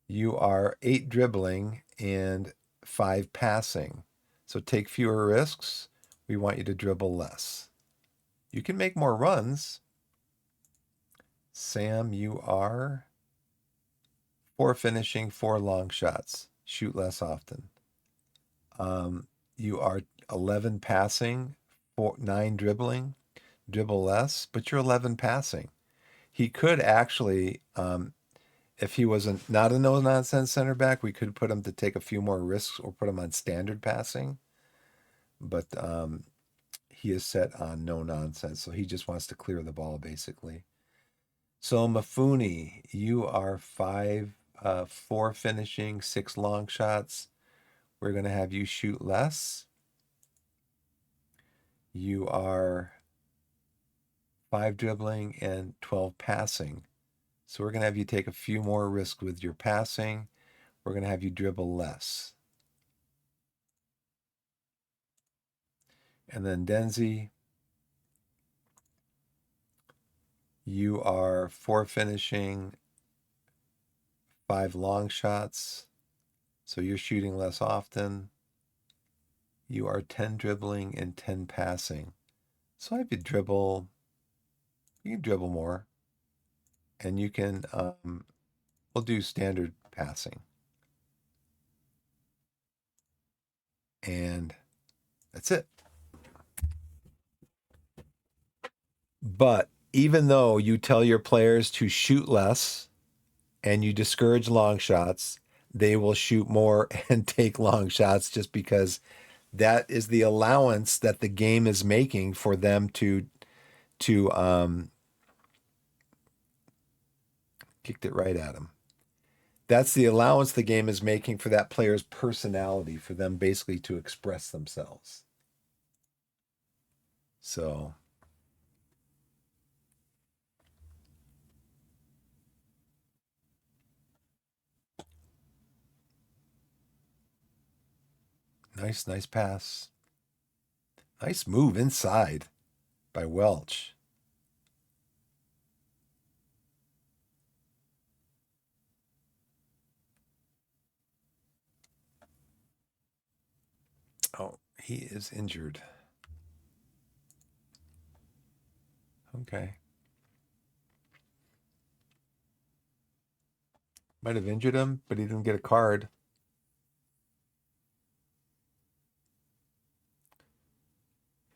You are 8 dribbling and 5 passing, so take fewer risks. We want you to dribble less. You can make more runs. Sam, you are 4 finishing, 4 long shots, shoot less often. You are 11 passing, 9 dribbling, dribble less, but you're 11 passing. He could actually, if he wasn't not a no-nonsense center back, we could put him to take a few more risks or put him on standard passing. But he is set on no nonsense, so he just wants to clear the ball basically. So Mafuni, you are 5 4 finishing, 6 long shots. We're going to have you shoot less. You are 5 dribbling and 12 passing. So we're going to have you take a few more risks with your passing. We're going to have you dribble less. And then Denzi, you are 4 finishing, 5 long shots. So you're shooting less often. You are 10 dribbling and 10 passing. So if you dribble, you can dribble more. And you can, we'll do standard passing. And that's it. But even though you tell your players to shoot less and you discourage long shots, they will shoot more and take long shots just because that is the allowance that the game is making for them to kicked it right at him. That's the allowance the game is making for that player's personality, for them basically to express themselves. So nice pass. Nice move inside by Welch. Oh, he is injured. Okay. Might have injured him, but he didn't get a card.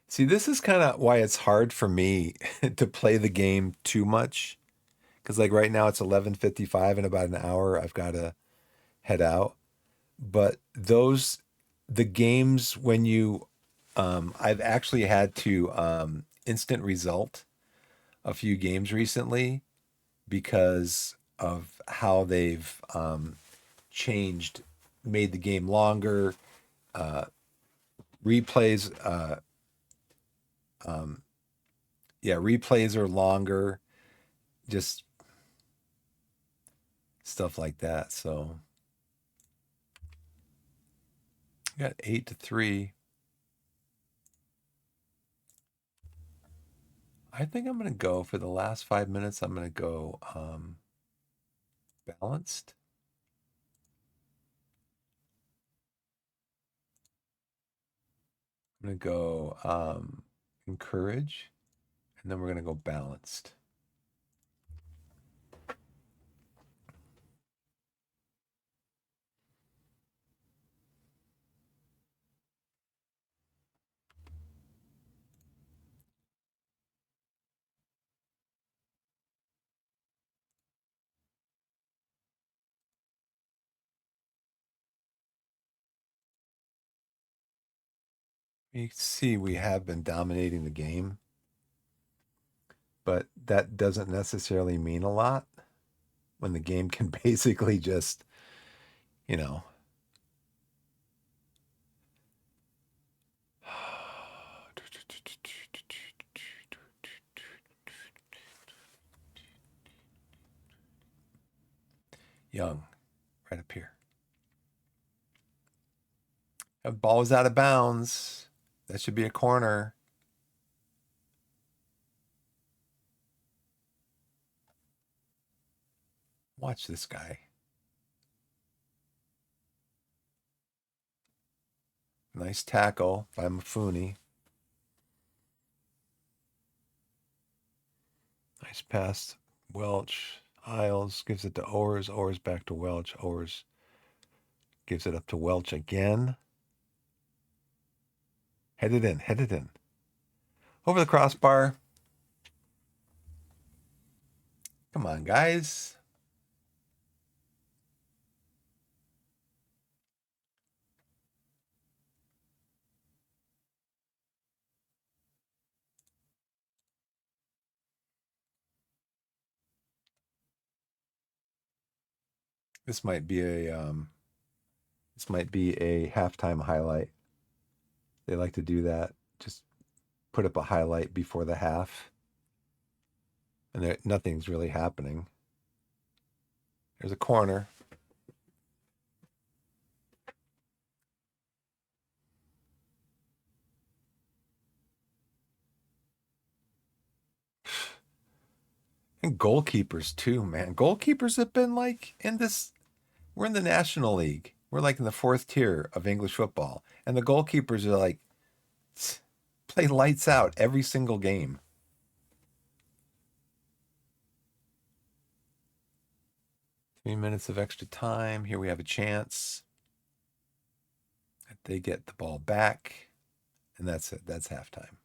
See, this is kind of why it's hard for me to play the game too much. Because like right now it's 11:55 in about an hour I've got to head out. But the games when you I've actually had to instant result a few games recently because of how they've changed, made the game longer, replays replays are longer, just stuff like that. So got 8-3. I think I'm going to go for the last 5 minutes. I'm going to go balanced. I'm going to go encourage, and then we're going to go balanced. You see, we have been dominating the game, but that doesn't necessarily mean a lot when the game can basically just, you know. Young, right up here. That ball was out of bounds. That should be a corner. Watch this guy. Nice tackle by Mafuni. Nice pass. Welch. Isles gives it to Owers. Owers back to Welch. Owers gives it up to Welch again. Headed in. Over the crossbar. Come on, guys. This might be a halftime highlight. They like to do that. Just put up a highlight before the half, and nothing's really happening. There's a corner. And goalkeepers too, man. Goalkeepers have been like in this. We're in the National League. We're like in the fourth tier of English football, and the goalkeepers are like play lights out every single game. 3 minutes of extra time. Here we have a chance. They get the ball back, and that's it. That's halftime.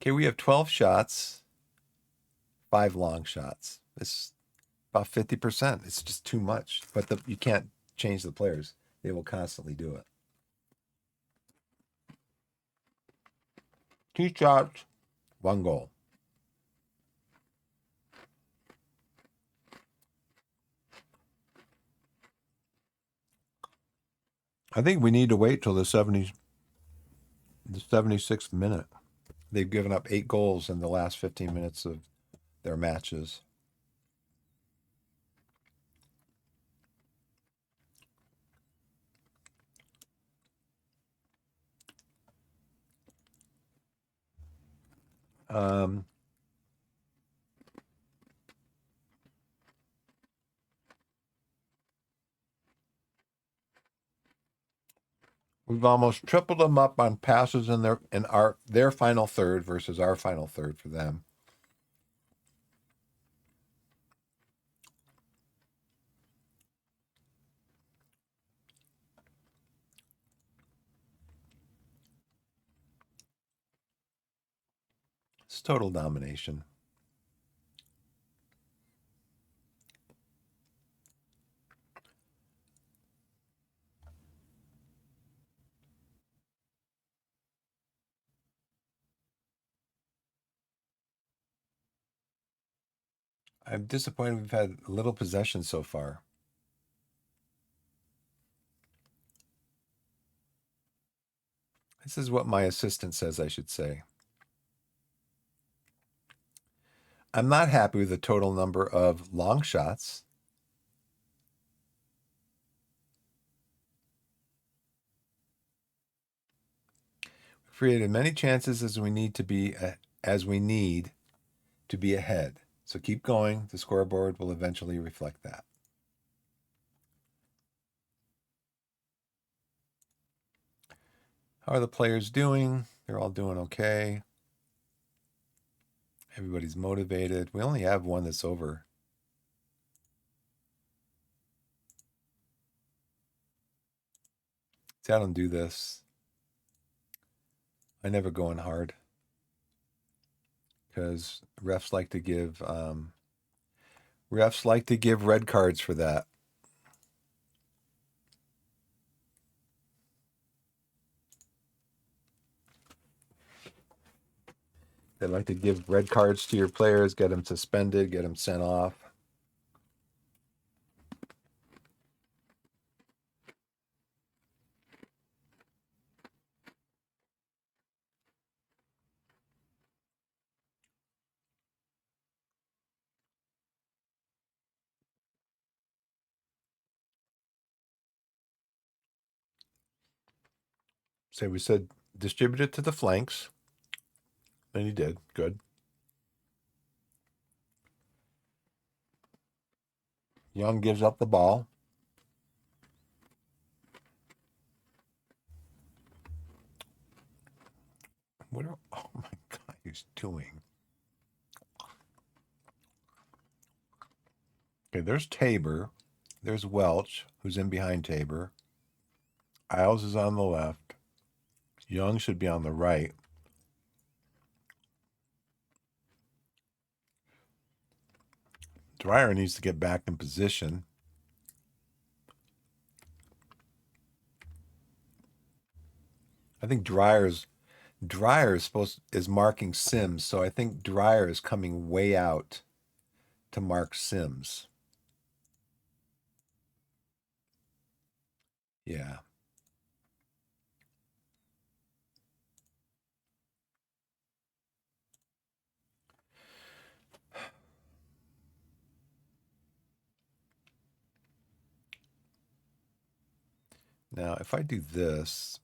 Okay, we have 12 shots, 5 long shots. This is about 50%. It's just too much. But you can't change the players. They will constantly do it. 2 shots, 1 goal. I think we need to wait till the 76th minute. They've given up 8 goals in the last 15 minutes of their matches. We've almost tripled them up on passes in their final third versus our final third for them. It's total domination. I'm disappointed we've had little possession so far. This is what my assistant says I should say. I'm not happy with the total number of long shots. We've created many chances as we need to be ahead. So keep going. The scoreboard will eventually reflect that. How are the players doing? They're all doing okay. Everybody's motivated. We only have one that's over. See, I don't do this. I never go in hard because refs like to give red cards for that. They like to give red cards to your players, get them suspended, get them sent off. So we said distribute it to the flanks. And he did. Good. Young gives up the ball. Oh my God, he's doing? Okay, there's Tabor. There's Welch, who's in behind Tabor. Isles is on the left. Young should be on the right. Dreyer needs to get back in position. I think Dreyer's Dryer is marking Sims, so I think Dryer is coming way out to mark Sims. Yeah. Now, if I do this,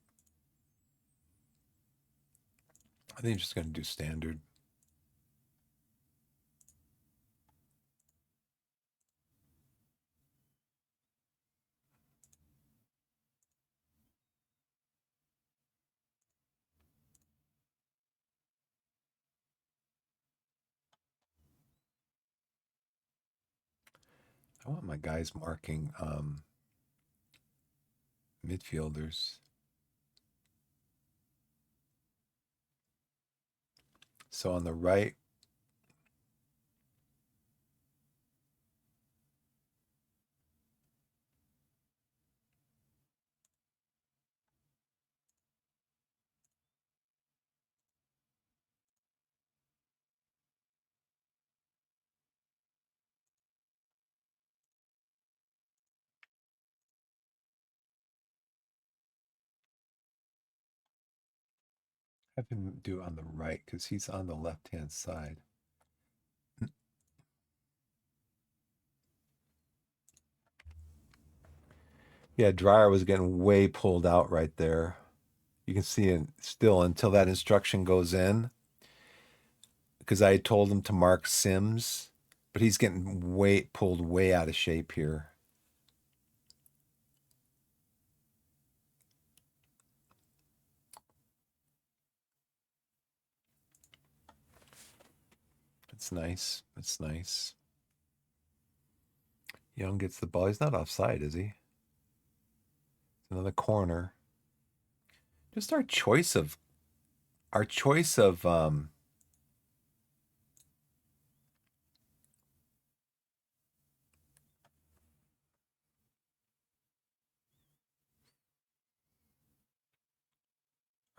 I think I'm just going to do standard. I want my guys marking midfielders. So on the right, have him do on the right because he's on the left-hand side. Yeah, Dryer was getting way pulled out right there. You can see it still until that instruction goes in because I told him to mark Sims, but he's getting pulled way out of shape here. It's nice. It's nice. Young gets the ball. He's not offside, is he? Another corner. Just our choice of our choice of our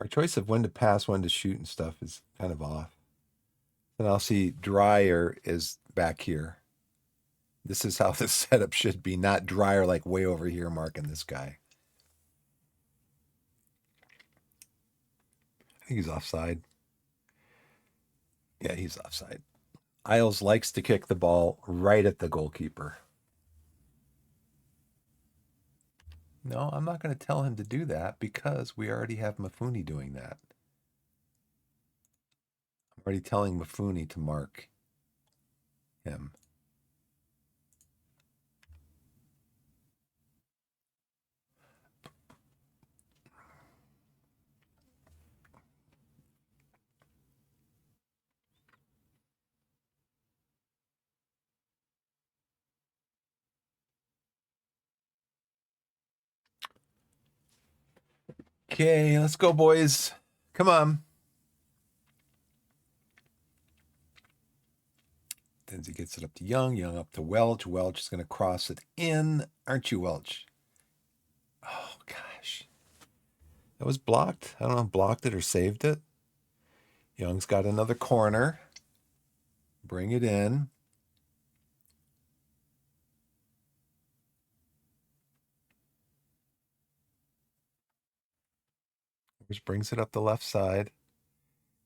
choice of when to pass, when to shoot and stuff is kind of off. And I'll see Dryer is back here. This is how the setup should be, not Dryer like way over here marking this guy. I think he's offside. Yeah, he's offside. Isles likes to kick the ball right at the goalkeeper. No, I'm not going to tell him to do that because we already have Mafuni doing that. I'm already telling Mafuni to mark him. Okay, let's go, boys. Come on. Denzi gets it up to Young. Young up to Welch. Welch is going to cross it in. Aren't you, Welch? Oh, gosh. That was blocked. I don't know if blocked it or saved it. Young's got another corner. Bring it in. Which brings it up the left side.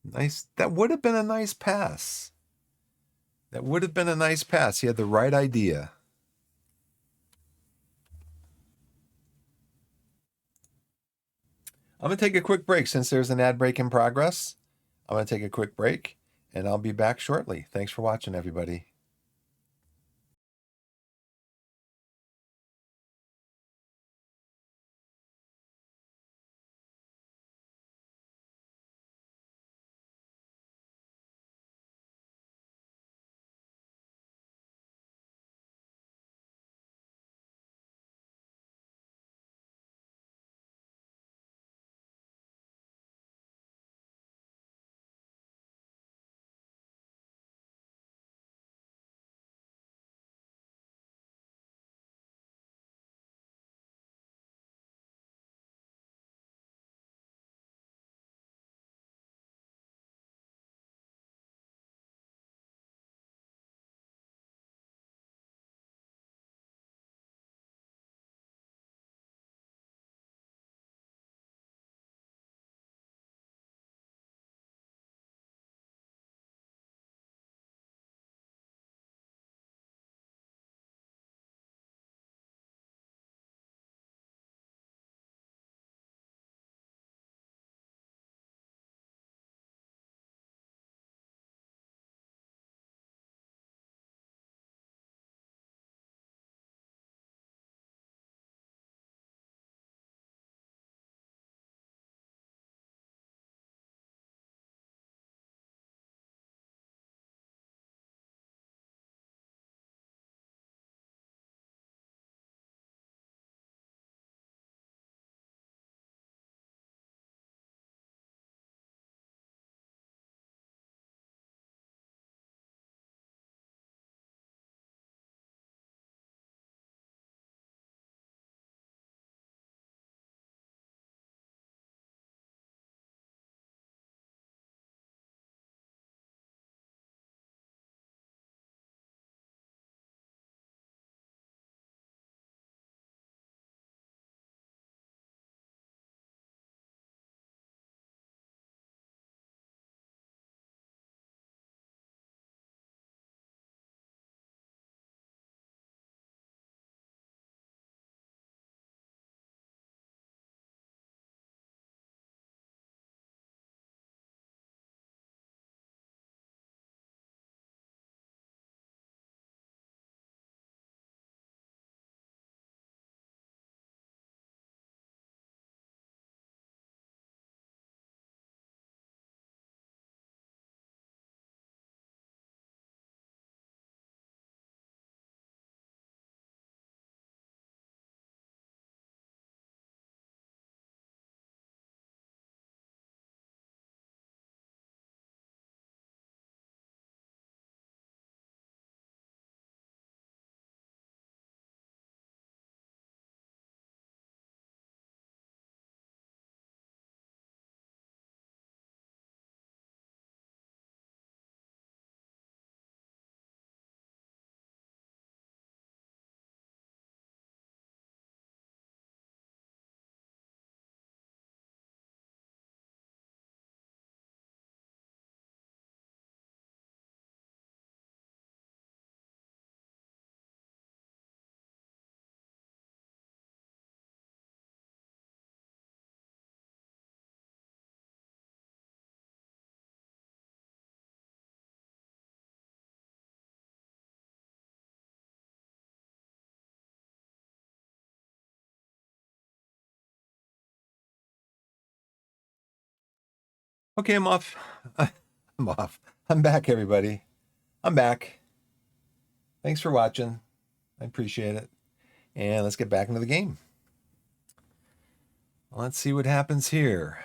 Nice. That would have been a nice pass. That would have been a nice pass. He had the right idea. I'm going to take a quick break since there's an ad break in progress. I'm going to take a quick break and I'll be back shortly. Thanks for watching, everybody. Okay, I'm off. I'm off. I'm back, everybody. I'm back. Thanks for watching. I appreciate it. And let's get back into the game. Let's see what happens here.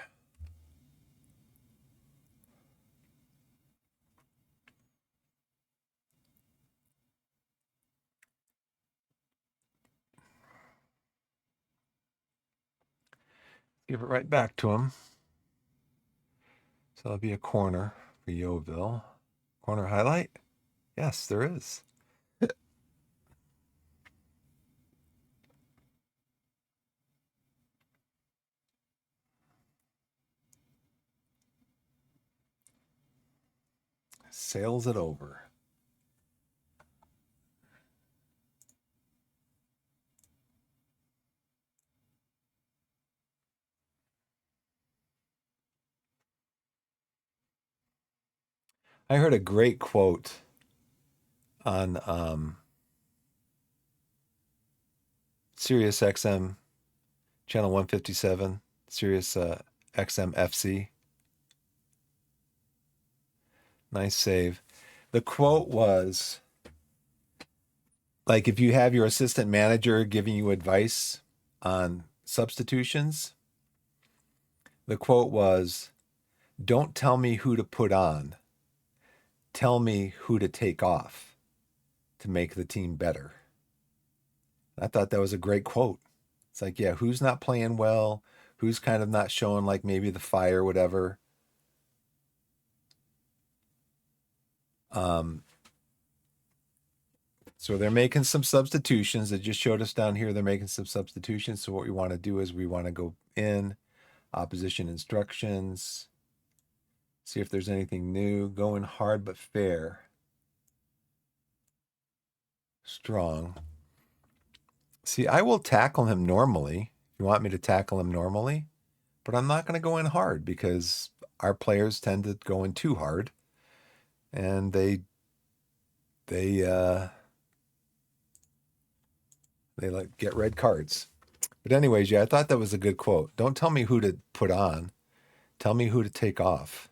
Give it right back to him. So that'll be a corner for Yeovil. Corner highlight? Yes, there is. Sails it over. I heard a great quote on Sirius XM channel 157, Sirius XM FC. Nice save. The quote was like, if you have your assistant manager giving you advice on substitutions, the quote was, "Don't tell me who to put on. Tell me who to take off to make the team better." I thought that was a great quote. It's like, yeah, who's not playing well? Who's kind of not showing like maybe the fire, whatever. So they're making some substitutions. They just showed us down here. They're making some substitutions. So what we want to do is we want to go in opposition instructions, see if there's anything new. Going hard but fair. Strong. See, I will tackle him normally. If you want me to tackle him normally, but I'm not going to go in hard because our players tend to go in too hard, and they like get red cards. But anyways, yeah, I thought that was a good quote. Don't tell me who to put on. Tell me who to take off.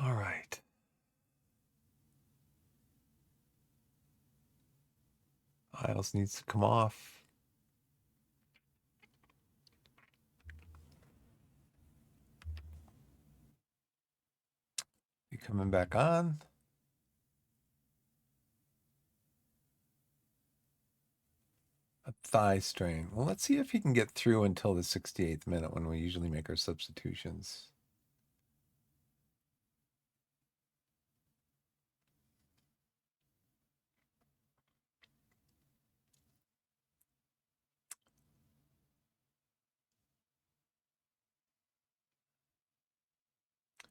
All right. Isles needs to come off. You coming back on? A thigh strain. Well, let's see if he can get through until the 68th minute when we usually make our substitutions.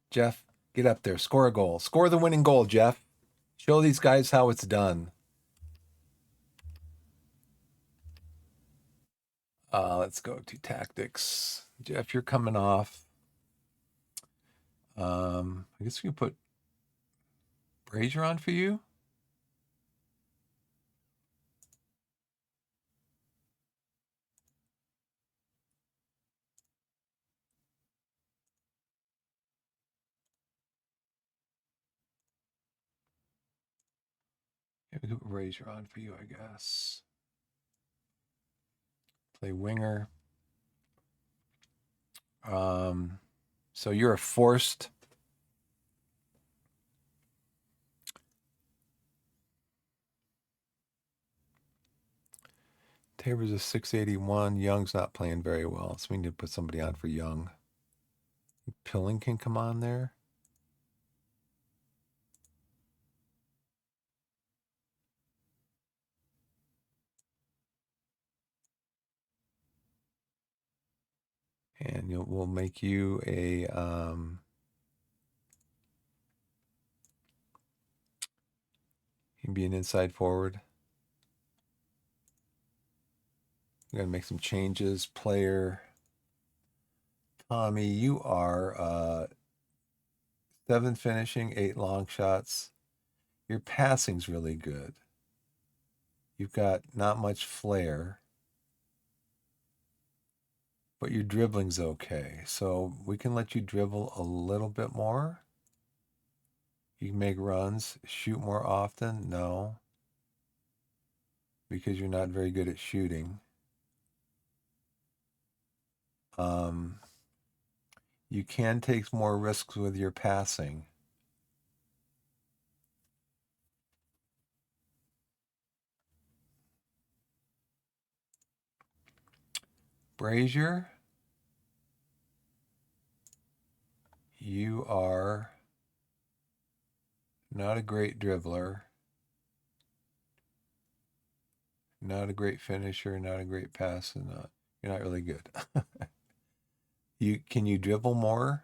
Jeff, get up there. Score a goal. Score the winning goal, Jeff. Show these guys how it's done. Let's go to tactics. Jeff, you're coming off. I guess we can put Brazier on for you. Yeah, we can put Brazier on for you, I guess. Play winger. So you're a forced. Tabor's a 681. Young's not playing very well, so we need to put somebody on for Young. Pilling can come on there. And we'll make you a you can be an inside forward. We're gonna make some changes. Player Tommy, you are 7 finishing, 8 long shots. Your passing's really good. You've got not much flair, but your dribbling's okay. So we can let you dribble a little bit more. You can make runs, shoot more often. No, because you're not very good at shooting. You can take more risks with your passing. Brazier, you are not a great dribbler, not a great finisher, not a great passer. You're not really good. Can you dribble more?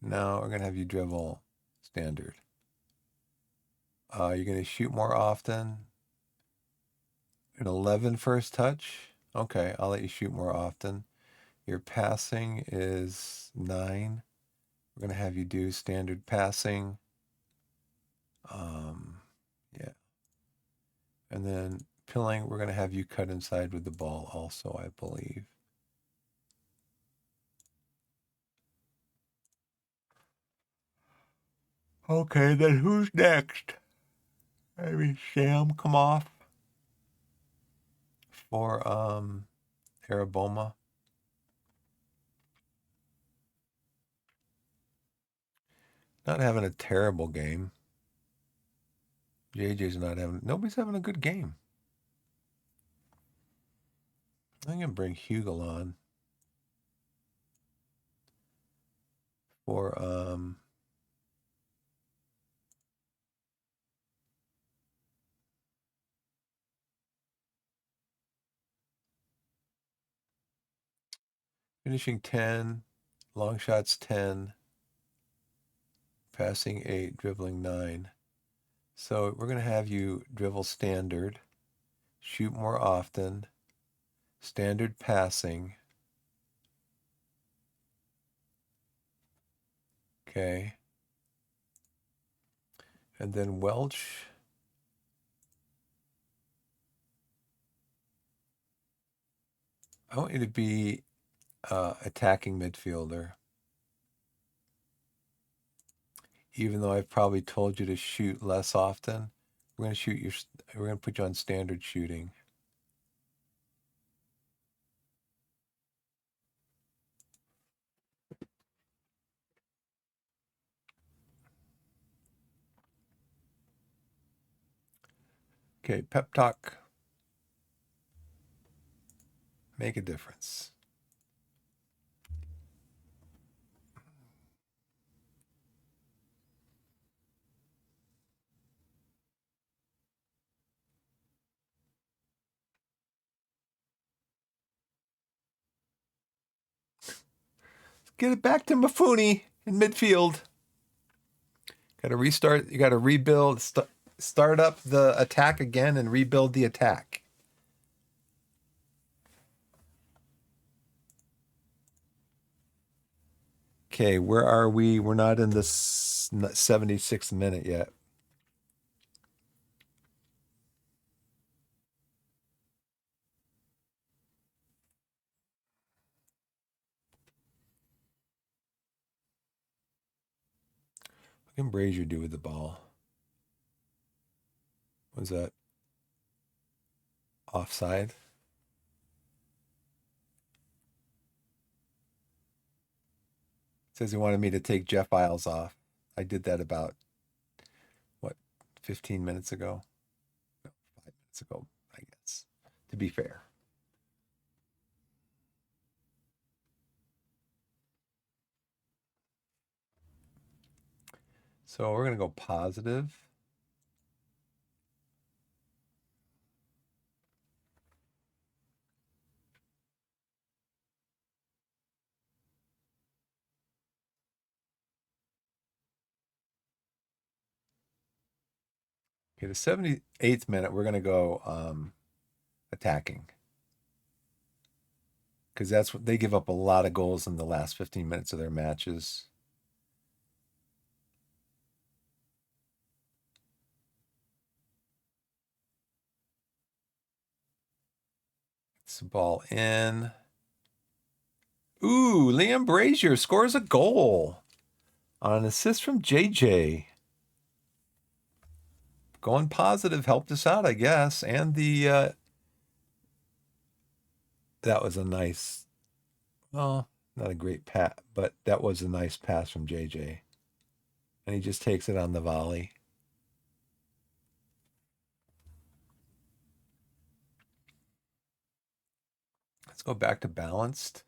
No, we're gonna have you dribble standard. You're gonna shoot more often. An 11 first touch. Okay, I'll let you shoot more often. Your passing is 9. We're gonna have you do standard passing. Yeah. And then pilling, we're gonna have you cut inside with the ball also, I believe. Okay, then who's next? Maybe Sham come off for Araboma. Not having a terrible game. Nobody's having a good game. I'm gonna bring Hugel on for finishing 10, long shots 10, passing 8, dribbling 9. So we're gonna have you dribble standard, shoot more often, standard passing. Okay. And then Welch. I want you to be attacking midfielder. Even though I've probably told you to shoot less often, we're gonna put you on standard shooting. Okay, pep talk. Make a difference. Get it back to Mafuni in midfield. Got to restart. You got to rebuild. Start up the attack again and rebuild the attack. Okay, where are we? We're not in the 76th minute yet. What can Brazier do with the ball? Was that offside? Says he wanted me to take Jeff Isles off. I did that about, what, 15 minutes ago? No, 5 minutes ago, I guess, to be fair. So we're going to go positive. Okay, the 78th minute, we're going to go attacking. Because that's what they give up a lot of goals in the last 15 minutes of their matches. Gets the ball in. Ooh, Liam Brazier scores a goal on an assist from JJ. Going positive helped us out, I guess. And that was a nice, well, not a great pass, but that was a nice pass from JJ. And he just takes it on the volley. Let's go back to balanced.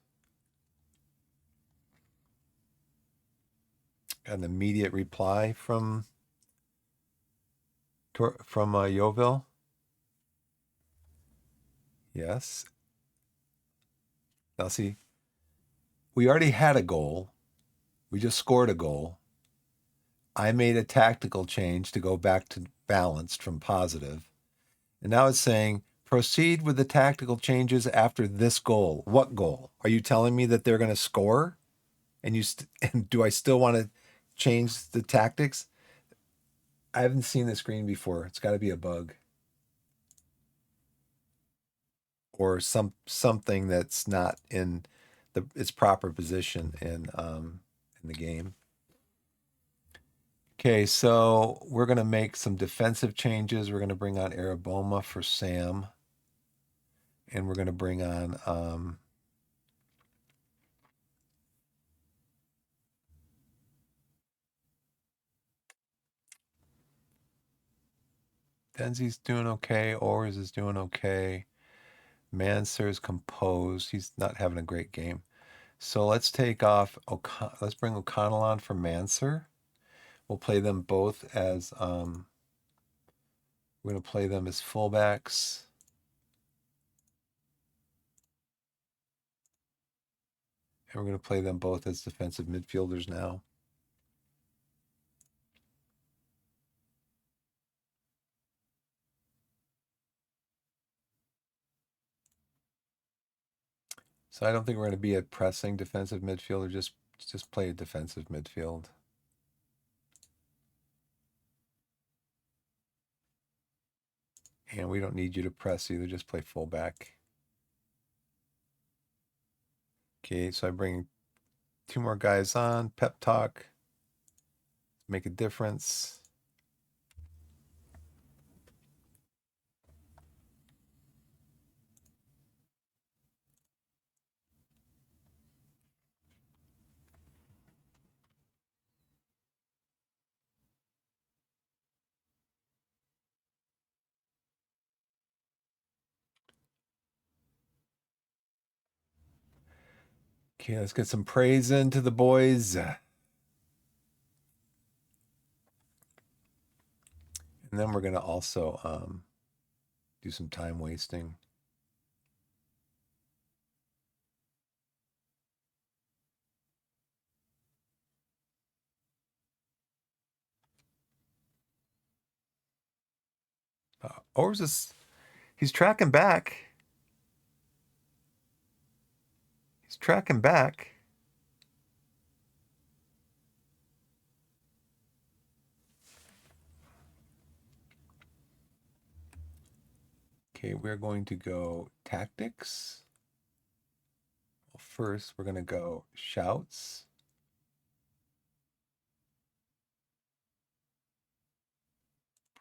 An immediate reply from Yeovil. Yes. Now see, we already had a goal. We just scored a goal. I made a tactical change to go back to balanced from positive. And now it's saying proceed with the tactical changes after this goal. What goal? Are you telling me that they're going to score? And and do I still want to change the tactics? I haven't seen the screen before. It's got to be a bug. Or something that's not in its proper position in the game. Okay, so we're going to make some defensive changes. We're going to bring on Araboma for Sam. And we're going to bring on Denzi's doing okay. Ors is doing okay. Mansur's composed. He's not having a great game. So let's take off. Let's bring O'Connell on for Mansur. We'll play them both as we're going to play them as fullbacks. And we're going to play them both as defensive midfielders now. So I don't think we're going to be a pressing defensive midfielder. Just play a defensive midfield. And we don't need you to press either. Just play fullback. Okay, so I bring two more guys on. Pep talk. Make a difference. Okay, let's get some praise into the boys. And then we're going to also do some time wasting. He's tracking back. He's tracking back. Okay, we're going to go tactics. Well, first, we're going to go shouts.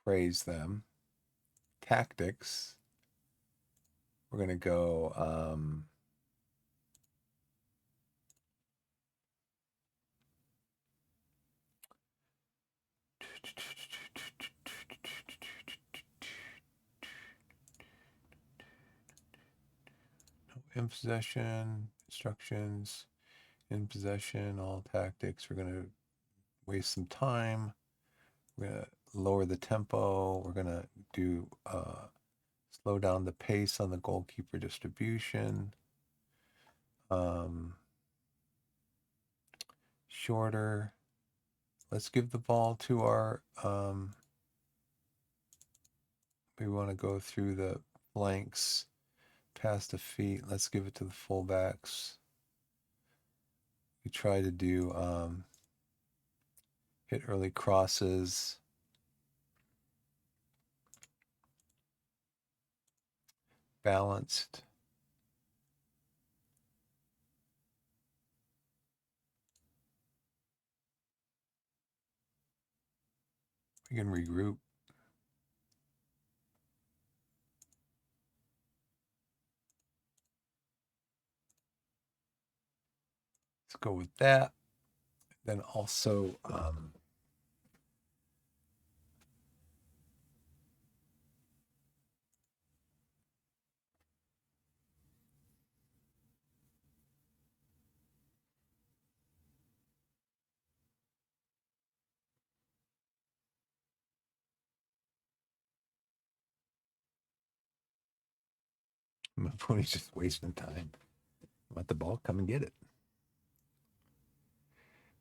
Praise them. Tactics. We're going to go in possession, instructions, in possession, all tactics. We're going to waste some time. We're going to lower the tempo. We're going to do slow down the pace on the goalkeeper distribution. Shorter. Let's give the ball to our we want to go through the flanks, past the feet. Let's give it to the fullbacks. We try to do hit early crosses. Balanced. We can regroup. Let's go with that. Then also, my pony's just wasting time. Want the ball? Come and get it.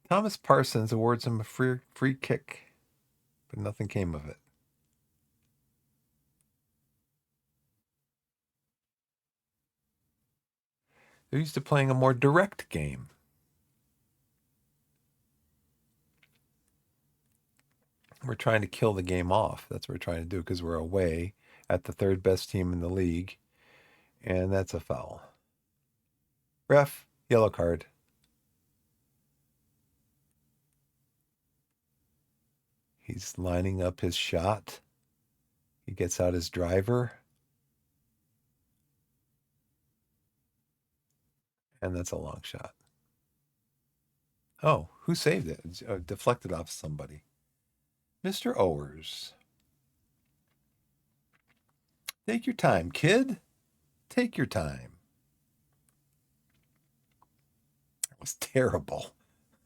Thomas Parsons awards him a free kick, but nothing came of it. They're used to playing a more direct game. We're trying to kill the game off. That's what we're trying to do because we're away at the third best team in the league, and that's a foul. Ref, yellow card. He's lining up his shot. He gets out his driver. And that's a long shot. Oh, who saved it? It's, deflected off somebody. Mr. Owers. Take your time, kid. Take your time. That was terrible.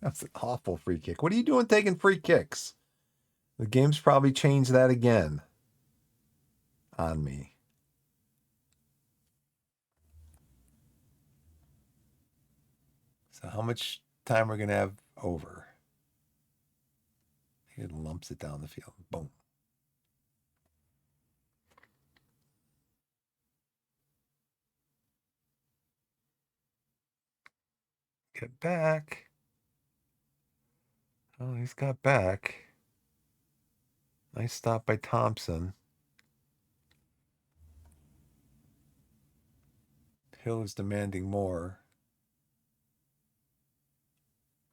That was an awful free kick. What are you doing taking free kicks? The game's probably changed that again on me. So how much time we're going to have over? He lumps it down the field. Boom. Get back. Oh, he's got back. Nice stop by Thompson. Hill is demanding more.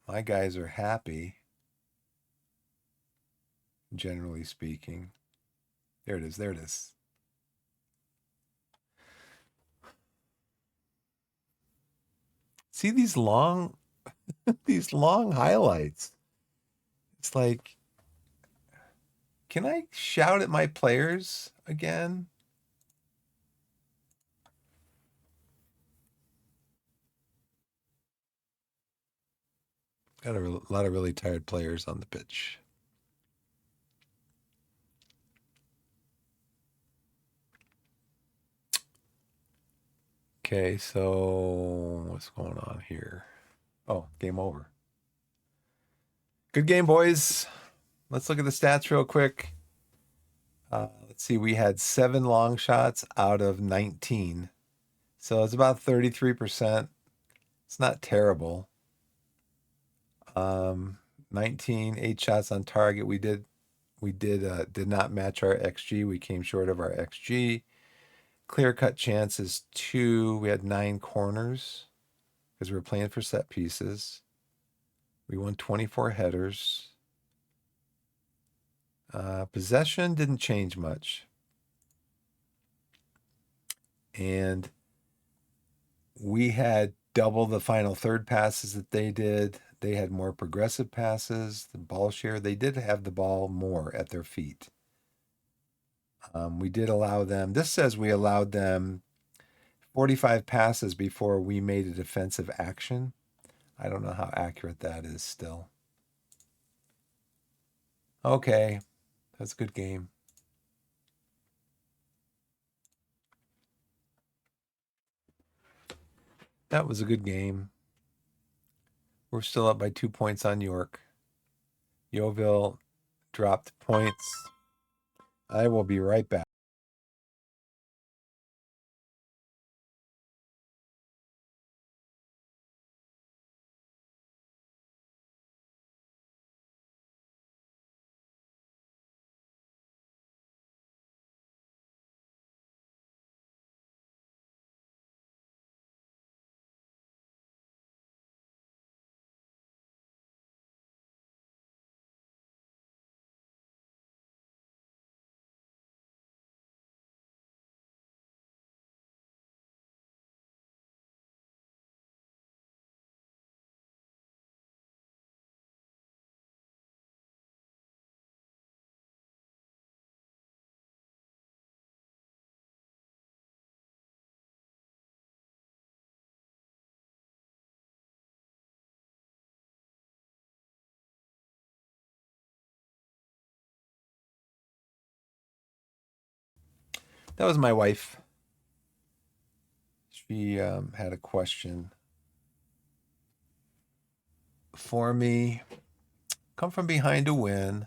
My guys are happy, generally speaking. There it is. There it is. See these long highlights. It's like, can I shout at my players again? Got a lot of really tired players on the pitch. Okay, so what's going on here? Oh, game over. Good game, boys. Let's look at the stats real quick. Let's see. We had 7 long shots out of 19. So it's about 33%. It's not terrible. 19, 8 shots on target. We did not match our XG. We came short of our XG. Clear cut chances 2. We had 9 corners because we were playing for set pieces. We won 24 headers. Possession didn't change much. And we had double the final third passes that they did. They had more progressive passes, the ball share. They did have the ball more at their feet. We did allow them, this says we allowed them 45 passes before we made a defensive action. I don't know how accurate that is still. Okay, that's a good game. That was a good game. We're still up by 2 points on York. Yeovil dropped points. I will be right back. That was my wife. She had a question for me. Come from behind to win.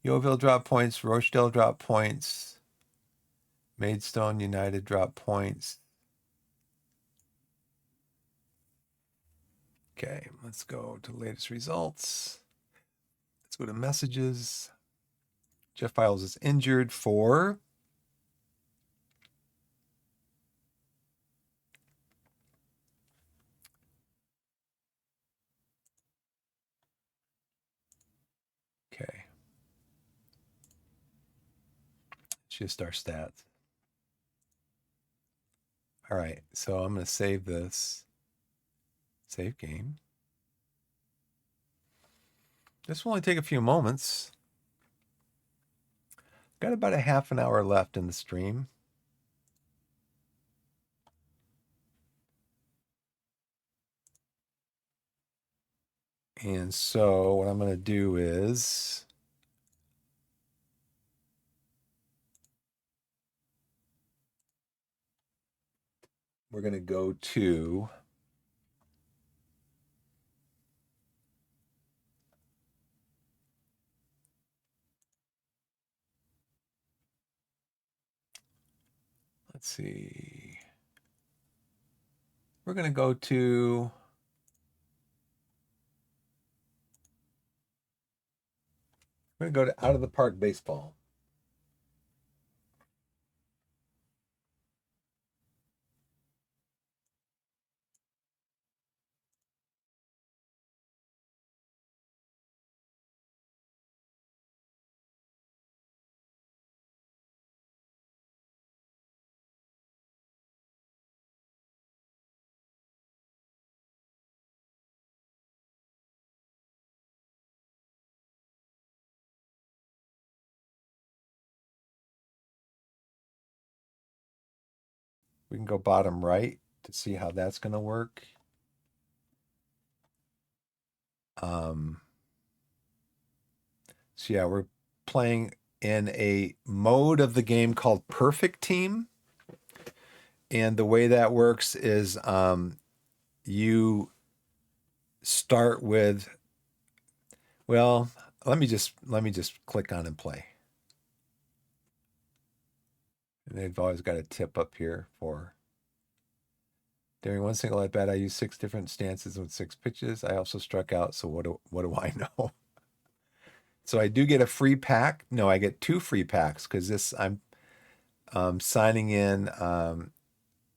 Yeovil drop points. Rochdale drop points. Maidstone United drop points. Okay, let's go to latest results. Let's go to messages. Jeff Files is injured for okay. It's just our stats. All right, so I'm going to save this. Save game. This will only take a few moments. Got about a half an hour left in the stream. And so what I'm going to do is we're going to go to let's see. We're going to go to we're going to go to Out of the Park Baseball. We can go bottom right to see how that's going to work. So yeah, we're playing in a mode of the game called Perfect Team. And the way that works is you start with, well, let me just click on and play. And they've always got a tip up here for during one single at bat, I used 6 different stances with 6 pitches. I also struck out. So what do I know? So I do get a free pack. No, I get 2 free packs because this I'm signing in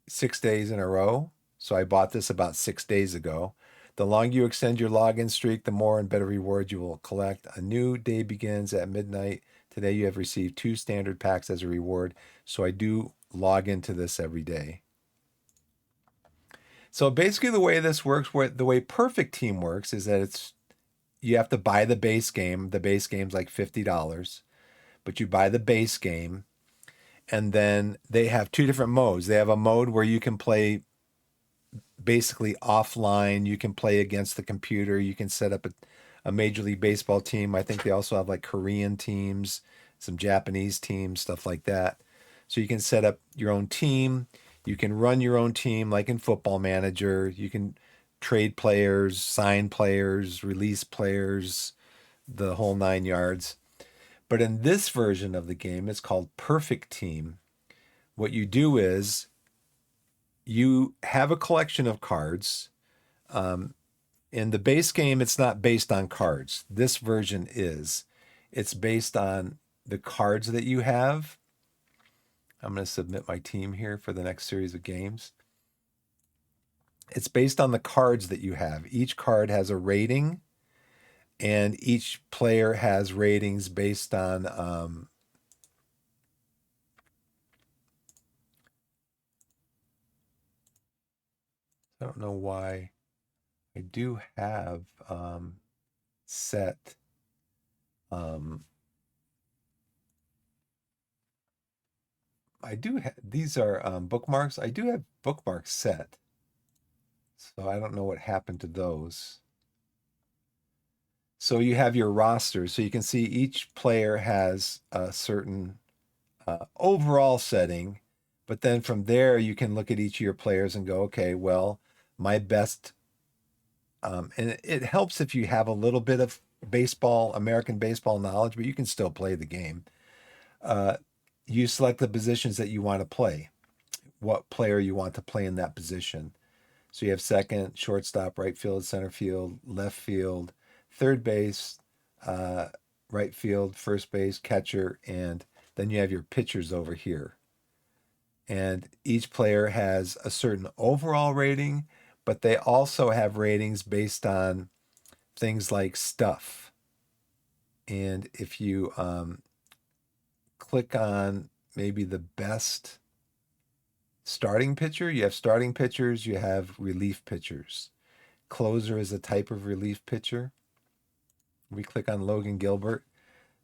6 days in a row. So I bought this about 6 days ago. The longer you extend your login streak, the more and better rewards you will collect. A new day begins at midnight. Today you have received 2 standard packs as a reward. So I do log into this every day. So basically the way this works, the way Perfect Team works is that you have to buy the base game. The base game's like $50, but you buy the base game, and then they have 2 different modes. They have a mode where you can play basically offline. You can play against the computer. You can set up a Major League Baseball team. I think they also have like Korean teams, some Japanese teams, stuff like that. So you can set up your own team. You can run your own team like in Football Manager. You can trade players, sign players, release players, the whole 9 yards. But in this version of the game, it's called Perfect Team. What you do is you have a collection of cards. In the base game, it's not based on cards. This version is. It's based on the cards that you have. I'm going to submit my team here for the next series of games. It's based on the cards that you have. Each card has a rating, and each player has ratings based on I don't know why I do have set I do have these are bookmarks. I do have bookmarks set. So I don't know what happened to those. So you have your roster. So you can see each player has a certain overall setting. But then from there, you can look at each of your players and go, okay, well, my best, and it helps if you have a little bit of baseball, American baseball knowledge, but you can still play the game. You select the positions that you want to play, what player you want to play in that position. So you have second, shortstop, right field, center field, left field, third base, uh, right field, first base, catcher, and then you have your pitchers over here. And each player has a certain overall rating, but they also have ratings based on things like stuff. And if you click on maybe the best starting pitcher, you have starting pitchers, you have relief pitchers. Closer is a type of relief pitcher. We click on Logan Gilbert.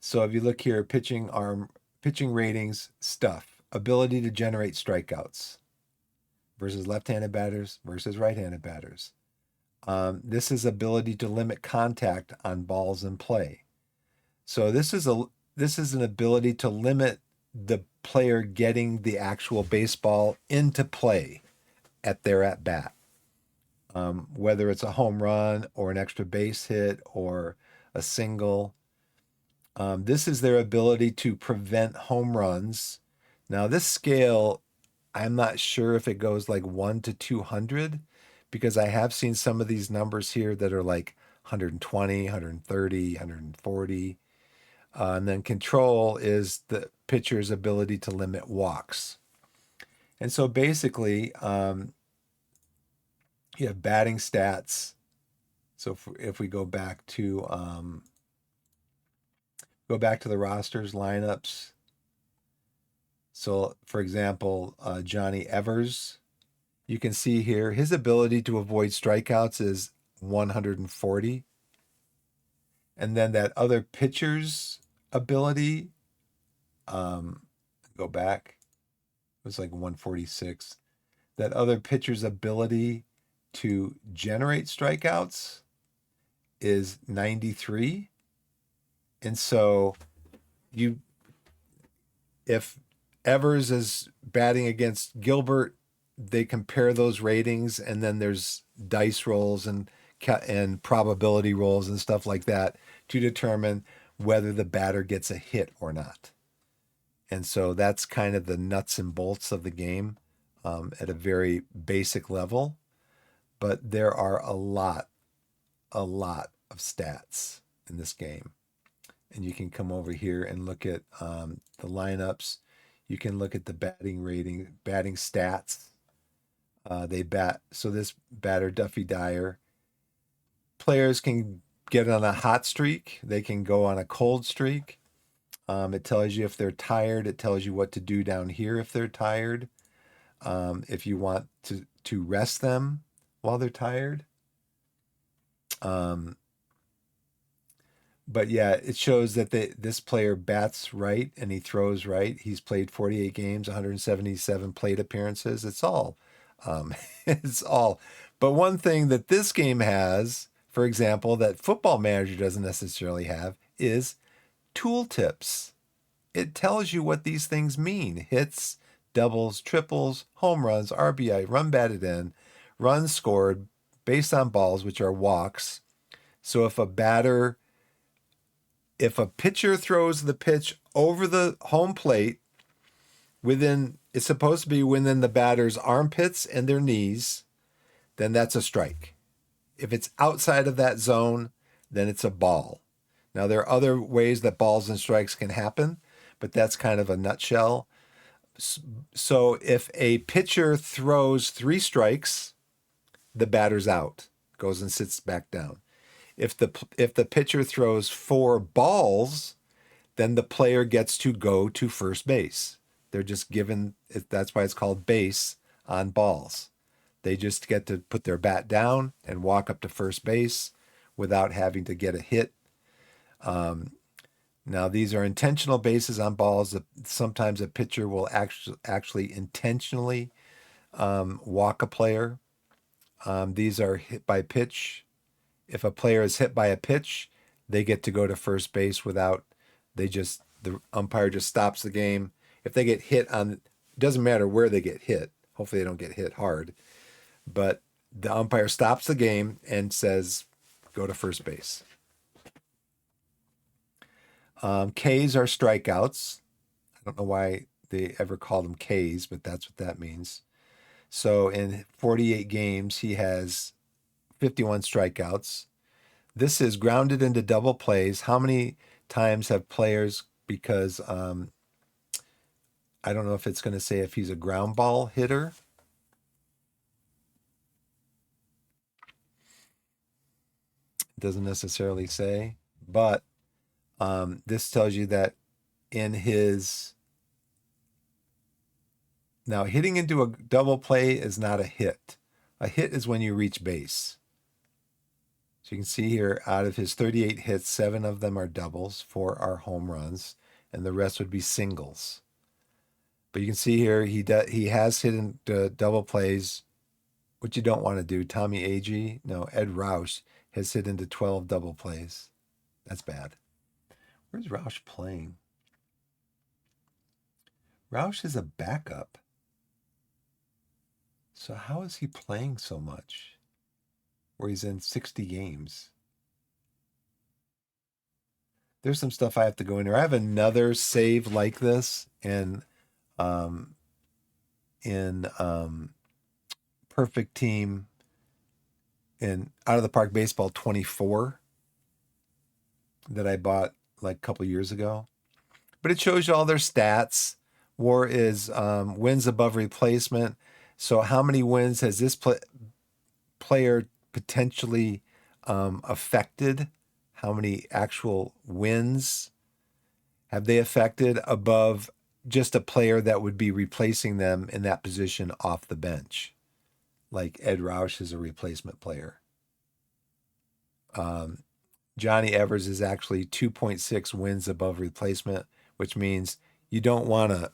So if you look here, pitching arm, pitching ratings, stuff, ability to generate strikeouts versus left-handed batters versus right-handed batters. This is ability to limit contact on balls in play. So this is an ability to limit the player getting the actual baseball into play at their at bat. Whether it's a home run or an extra base hit or a single. This is their ability to prevent home runs. Now, this scale, I'm not sure if it goes like 1 to 200 because I have seen some of these numbers here that are like 120, 130, 140. And then control is the pitcher's ability to limit walks. And so basically, you have batting stats. So if we go back to the rosters, lineups. So for example, Johnny Evers, you can see here his ability to avoid strikeouts is 140. And then that other pitcher's ability, go back, it was like 146. That other pitcher's ability to generate strikeouts is 93. And so if Evers is batting against Gilbert, they compare those ratings, and then there's dice rolls and probability rolls and stuff like that to determine whether the batter gets a hit or not. And so that's kind of the nuts and bolts of the game at a very basic level. But there are a lot of stats in this game. And you can come over here and look at the lineups. You can look at the batting rating, batting stats. They bat. So this batter, Duffy Dyer, players can get on a hot streak. They can go on a cold streak. It tells you if they're tired. It tells you what to do down here if they're tired. If you want to rest them while they're tired. But yeah, it shows that this player bats right and he throws right. He's played 48 games, 177 plate appearances. It's all, it's all. But one thing that this game has, for example, that Football Manager doesn't necessarily have is tooltips. It tells you what these things mean: hits, doubles, triples, home runs, RBI, run batted in, runs scored based on balls, which are walks. So if a pitcher throws the pitch over the home plate it's supposed to be within the batter's armpits and their knees, then that's a strike. If it's outside of that zone, then it's a ball. Now, there are other ways that balls and strikes can happen, but that's kind of a nutshell. So if a pitcher throws 3 strikes, the batter's out, goes and sits back down. If the pitcher throws 4 balls, then the player gets to go to first base. They're just given, that's why it's called base on balls. They just get to put their bat down and walk up to first base without having to get a hit. Now, these are intentional bases on balls. Sometimes a pitcher will actually intentionally walk a player. These are hit by pitch. If a player is hit by a pitch, they get to go to first base without, the umpire just stops the game if they get hit on, doesn't matter where they get hit. Hopefully they don't get hit hard. But the umpire stops the game and says, go to first base. Ks are strikeouts. I don't know why they ever call them Ks, but that's what that means. So in 48 games, he has 51 strikeouts. This is grounded into double plays. How many times have players, because I don't know if it's going to say if he's a ground ball hitter. It doesn't necessarily say, but this tells you that in his, now hitting into a double play is not a hit. A hit is when you reach base. So you can see here, out of his 38 hits, 7 of them are doubles, 4 are home runs, and the rest would be singles. But you can see here, he has hit into double plays, which you don't want to do. Tommy Agee, no, Ed Roush has hit into 12 double plays. That's bad. Where's Roush playing? Roush is a backup. So how is he playing so much? Where he's in 60 games. There's some stuff I have to go in there. I have another save like this in Perfect Team in Out of the Park Baseball 24 that I bought like a couple years ago. But it shows you all their stats. WAR is wins above replacement. So how many wins has this player potentially affected? How many actual wins have they affected above just a player that would be replacing them in that position off the bench? Like Ed Roush is a replacement player. Johnny Evers is actually 2.6 wins above replacement, which means you don't want to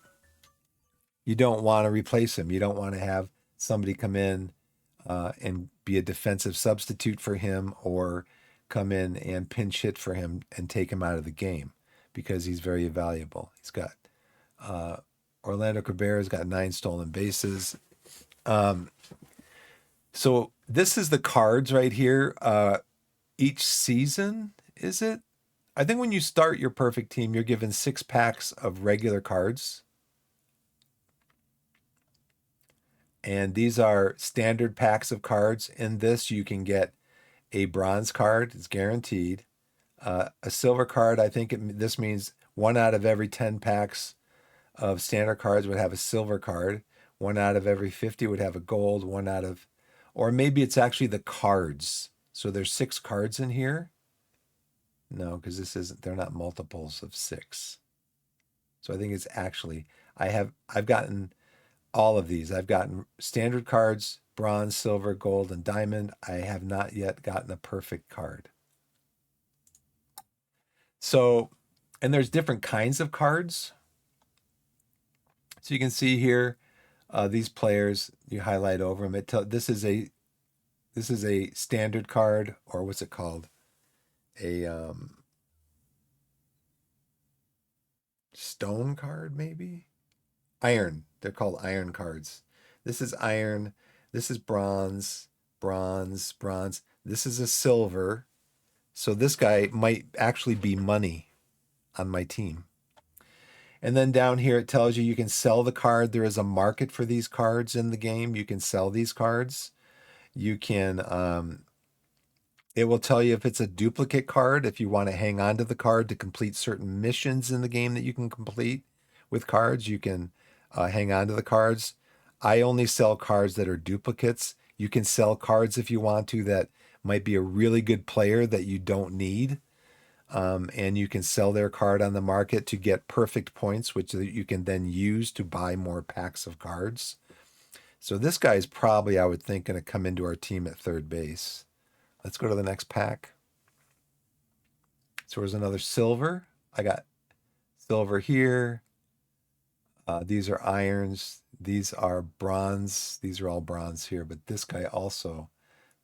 replace him. You don't want to have somebody come in and be a defensive substitute for him, or come in and pinch hit for him and take him out of the game, because he's very valuable. He's got Orlando Cabrera's got 9 stolen bases. So this is the cards right here. Each season, is it? I think when you start your perfect team, you're given 6 packs of regular cards. And these are standard packs of cards. In this, you can get a bronze card. It's guaranteed. A silver card, I think this means 1 out of every 10 packs of standard cards would have a silver card. 1 out of every 50 would have a gold. Or maybe it's actually the cards. So there's 6 cards in here. No, because they're not multiples of 6. So I think it's actually, I've gotten all of these. I've gotten standard cards, bronze, silver, gold, and diamond. I have not yet gotten a perfect card. So, and there's different kinds of cards. So you can see here, these players, you highlight over them. This is a standard card, or what's it called? A stone card, maybe? Iron. They're called iron cards. This is iron. This is bronze, bronze, bronze. This is a silver. So this guy might actually be money on my team. And then down here, it tells you can sell the card. There is a market for these cards in the game. You can sell these cards. You can, it will tell you if it's a duplicate card, if you want to hang on to the card to complete certain missions in the game that you can complete with cards, you can hang on to the cards. I only sell cards that are duplicates. You can sell cards if you want to that might be a really good player that you don't need. And you can sell their card on the market to get perfect points, which you can then use to buy more packs of cards. So this guy is probably, I would think, going to come into our team at third base. Let's go to the next pack. So there's another silver. I got silver here. These are irons. These are bronze. These are all bronze here. But this guy also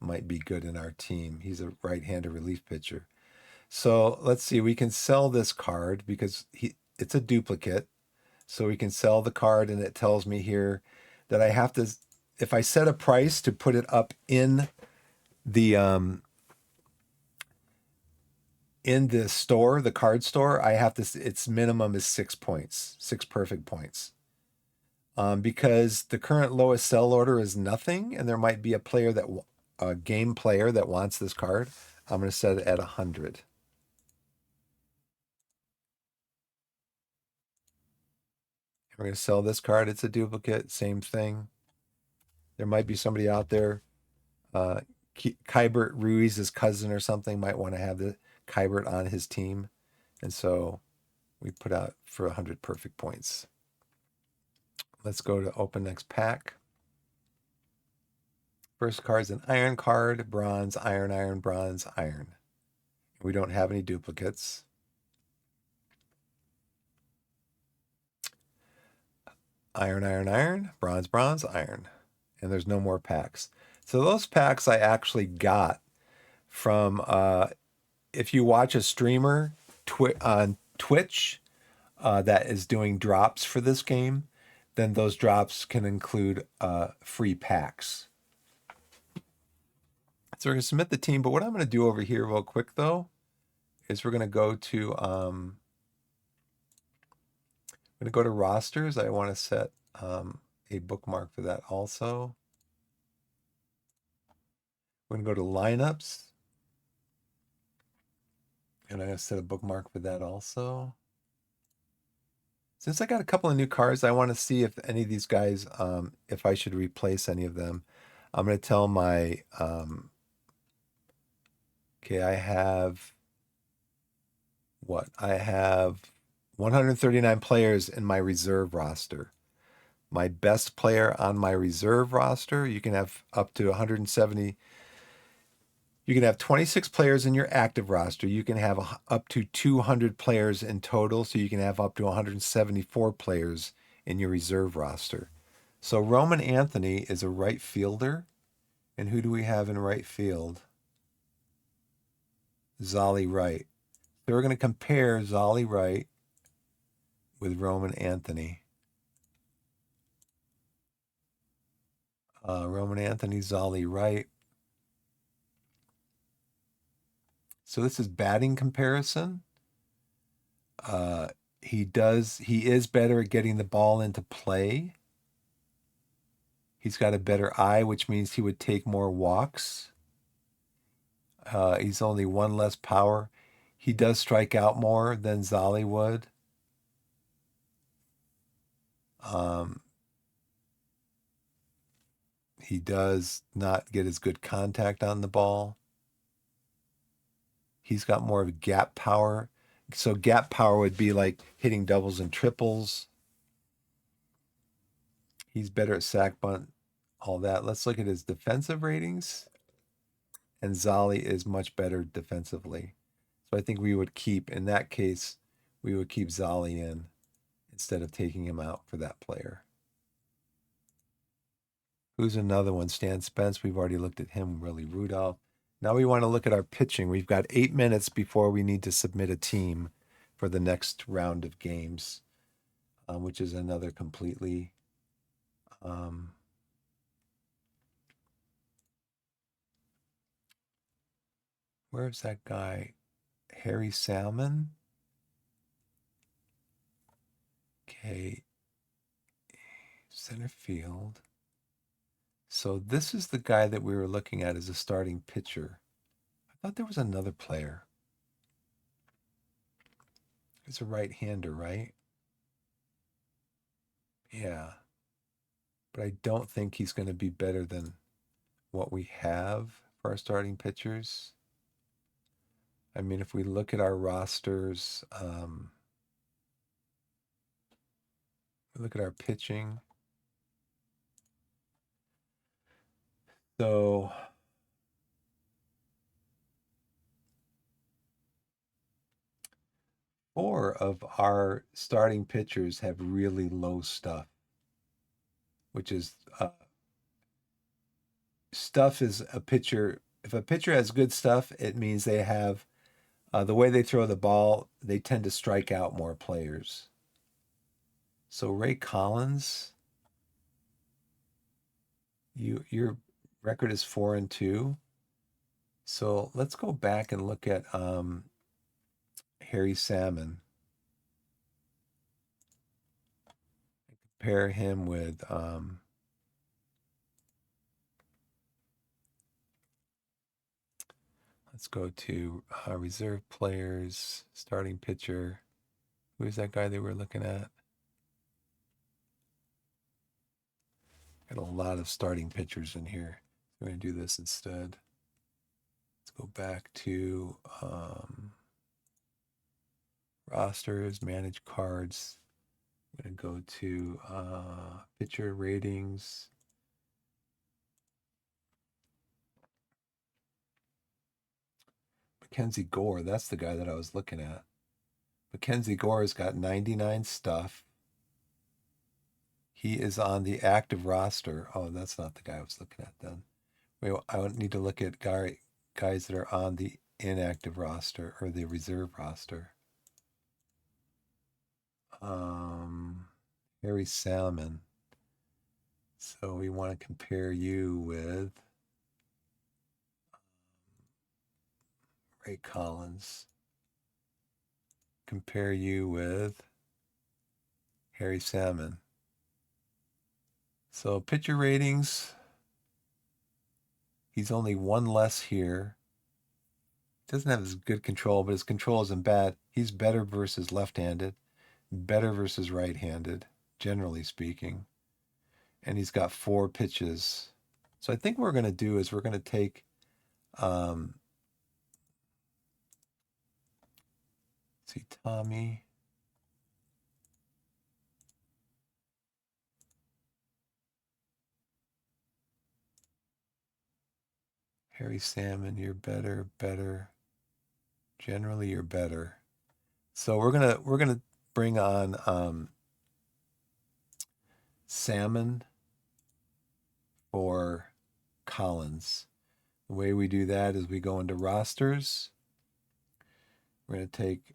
might be good in our team. He's a right-handed relief pitcher. So let's see. We can sell this card because it's a duplicate. So we can sell the card, and it tells me here that I have to, if I set a price to put it up the in the store, the card store, I have to, its minimum is 6 points, 6 perfect points. Because the current lowest sell order is nothing, and there might be a game player that wants this card, I'm going to set it at 100. We're going to sell this card. It's a duplicate, same thing. There might be somebody out there. Kybert Ruiz's cousin or something might want to have the Kybert on his team. And so we put out for 100 perfect points. Let's go to open next pack. First card's an iron card, bronze, iron, iron, bronze, iron. We don't have any duplicates. Iron, iron, iron, bronze, bronze, iron. And there's no more packs. So those packs I actually got from, if you watch a streamer on Twitch that is doing drops for this game, then those drops can include free packs. So we're going to submit the team, but what I'm going to do over here real quick, though, is we're going to go to rosters. I want to set a bookmark for that also. We're going to go to lineups, and I'm going to set a bookmark for that also. Since I got a couple of new cards, I want to see if any of these guys, if I should replace any of them. I'm going to tell my, okay, I have 139 players in my reserve roster. My best player on my reserve roster, you can have up to 170. You can have 26 players in your active roster. You can have up to 200 players in total. So you can have up to 174 players in your reserve roster. So Roman Anthony is a right fielder. And who do we have in right field? Zolly Wright. So we're going to compare Zolly Wright with Roman Anthony. Roman Anthony, Zolly Wright. So this is batting comparison. He is better at getting the ball into play. He's got a better eye, which means he would take more walks. He's only one less power. He does strike out more than Zolly would. He does not get as good contact on the ball. He's got more of gap power. So gap power would be like hitting doubles and triples. He's better at sack bunt, all that. Let's look at his defensive ratings. And Zolly is much better defensively. So I think we would keep, in that case, we would keep Zolly in instead of taking him out for that player. Who's another one? Stan Spence. We've already looked at him. Willie Rudolph. Now we want to look at our pitching. We've got 8 minutes before we need to submit a team for the next round of games, which is another completely where's that guy? Harry Salmon. Okay. Center field. So this is the guy that we were looking at as a starting pitcher. I thought there was another player. He's a right-hander, right? Yeah. But I don't think he's going to be better than what we have for our starting pitchers. I mean, if we look at our rosters, look at our pitching. So four of our starting pitchers have really low stuff, which is stuff is a pitcher. If a pitcher has good stuff, it means they have the way they throw the ball, they tend to strike out more players. So Ray Collins, your record is 4-2. So let's go back and look at Harry Salmon. Compare him with let's go to reserve players, starting pitcher. Who's that guy they were looking at? Got a lot of starting pitchers in here. We're going to do this instead. Let's go back to rosters, manage cards. I'm going to go to pitcher ratings. Mackenzie Gore, that's the guy that I was looking at. Mackenzie Gore has got 99 stuff. He is on the active roster. Oh, that's not the guy I was looking at then. Wait, I need to look at guys that are on the inactive roster or the reserve roster. Harry Salmon. So we want to compare you with Ray Collins. Compare you with Harry Salmon. So pitcher ratings, he's only one less here. Doesn't have as good control, but his control isn't bad. He's better versus left-handed, better versus right-handed, generally speaking. And he's got 4 pitches. So I think what we're going to do is we're going to take see Tommy. Harry Salmon, you're better. Generally, you're better. So we're gonna bring on Salmon for Collins. The way we do that is we go into rosters. We're gonna take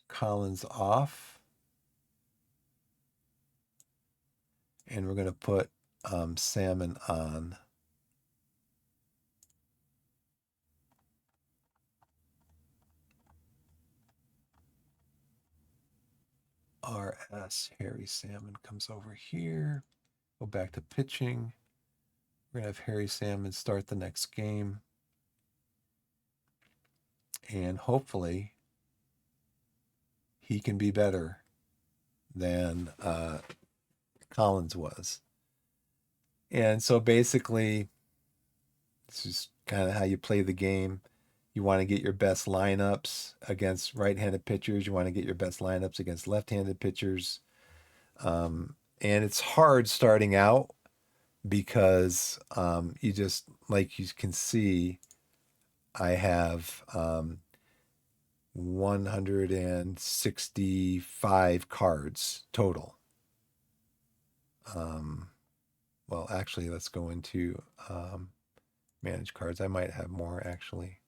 Collins off, and we're gonna put Salmon on. RS Harry Salmon comes over here. Go back to pitching. We're gonna have Harry Salmon start the next game, and hopefully he can be better than Collins was. And so basically, this is kind of how you play the game. You want to get your best lineups against right-handed pitchers. You want to get your best lineups against left-handed pitchers. And it's hard starting out because you just, like you can see, I have 165 cards total. Well, actually, let's go into manage cards. I might have more, actually.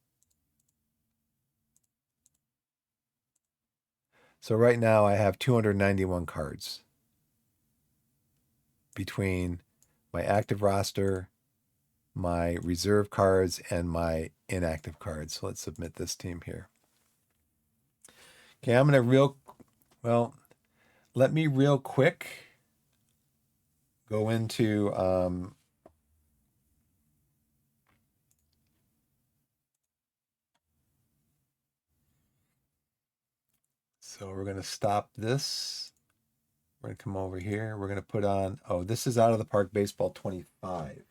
So right now I have 291 cards between my active roster, my reserve cards, and my inactive cards. So let's submit this team here. Okay, I'm going to let me real quick go into so we're going to stop this. We're going to come over here. We're going to put on, oh, this is Out of the Park Baseball 25.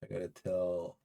I got to tell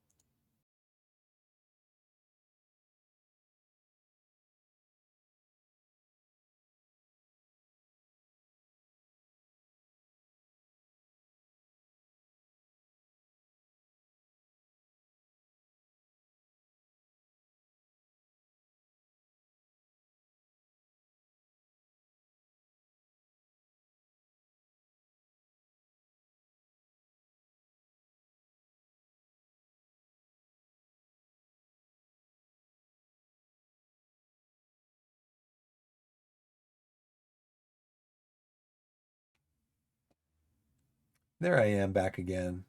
There I am back again.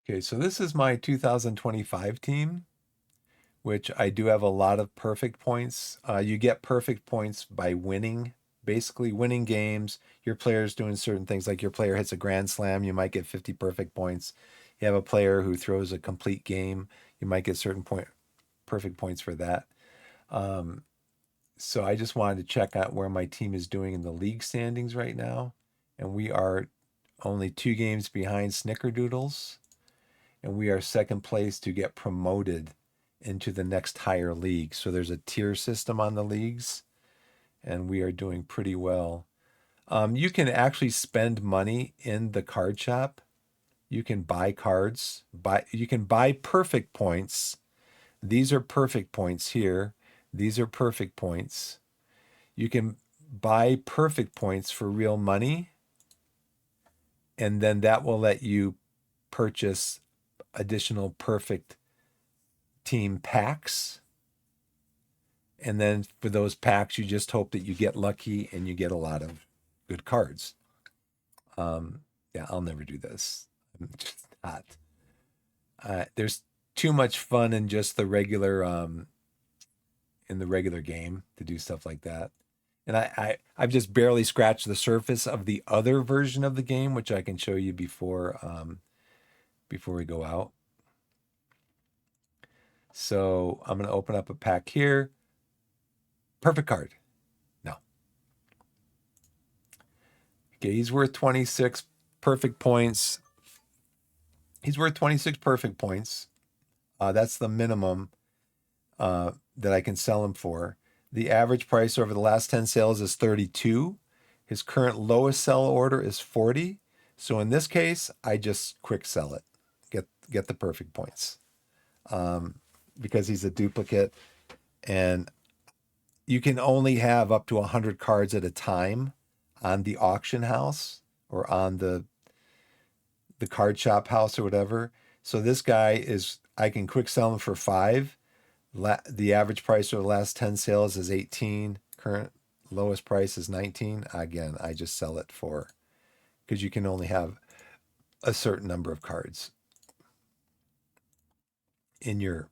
Okay, so this is my 2025 team, which I do have a lot of perfect points. You get perfect points by winning, basically winning games. Your player's doing certain things, like your player hits a grand slam, you might get 50 perfect points. You have a player who throws a complete game, you might get certain perfect points for that. So I just wanted to check out where my team is doing in the league standings right now. And we are only 2 games behind Snickerdoodles. And we are second place to get promoted into the next higher league. So there's a tier system on the leagues, and we are doing pretty well. You can actually spend money in the card shop. You can buy cards. You can buy perfect points. These are perfect points here. These are perfect points. You can buy perfect points for real money, and then that will let you purchase additional perfect team packs. And then for those packs, you just hope that you get lucky and you get a lot of good cards. Yeah, I'll never do this. I'm just not. There's too much fun in just the regular in the regular game to do stuff like that. And I've just barely scratched the surface of the other version of the game, which I can show you before we go out. So I'm going to open up a pack here. Perfect card. No. Okay, he's worth 26 perfect points. He's worth 26 perfect points. That's the minimum that I can sell him for. The average price over the last 10 sales is 32. His current lowest sell order is 40. So in this case, I just quick sell it. Get the perfect points. Because he's a duplicate, and you can only have up to 100 cards at a time on the auction house or on the card shop house or whatever. So this guy is, I can quick sell him for 5. The average price of the last 10 sales is 18. Current lowest price is 19. Again, I just sell it for, because you can only have a certain number of cards in your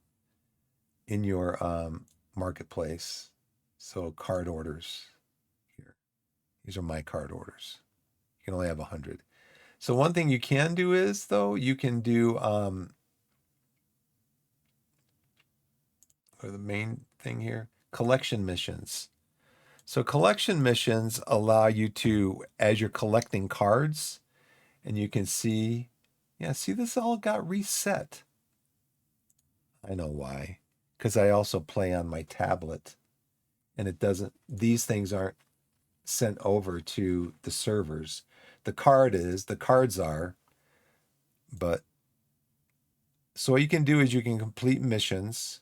marketplace. So card orders here. These are my card orders. You can only have 100. So one thing you can do is, though, you can do or the main thing here, collection missions. So collection missions allow you to, as you're collecting cards, and you can see, yeah, see, this all got reset. I know why. Because I also play on my tablet, and it doesn't, these things aren't sent over to the servers. The cards are, but so what you can do is you can complete missions.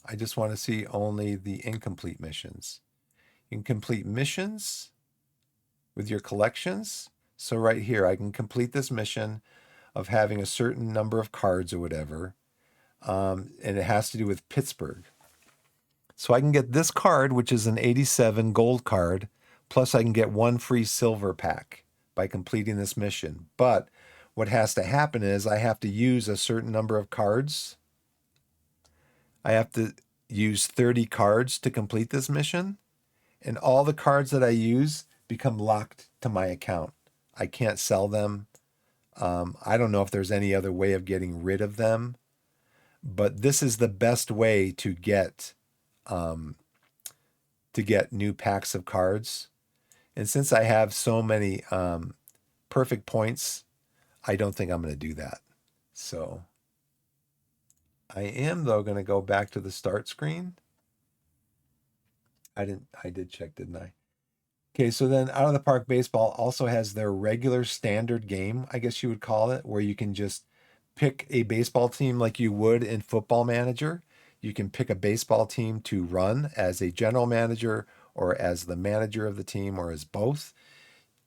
I just want to see only the incomplete missions. You can complete missions with your collections. So right here, I can complete this mission of having a certain number of cards or whatever. And it has to do with Pittsburgh. So I can get this card, which is an 87 gold card, plus I can get 1 free silver pack by completing this mission. But what has to happen is I have to use a certain number of cards. I have to use 30 cards to complete this mission. And all the cards that I use become locked to my account. I can't sell them. I don't know if there's any other way of getting rid of them, but this is the best way to get new packs of cards. And since I have so many perfect points, I don't think I'm going to do that. So I am, though, going to go back to the start screen. I did check, didn't I? Okay, so then Out of the Park Baseball also has their regular standard game, I guess you would call it, where you can just pick a baseball team like you would in Football Manager. You can pick a baseball team to run as a general manager or as the manager of the team or as both.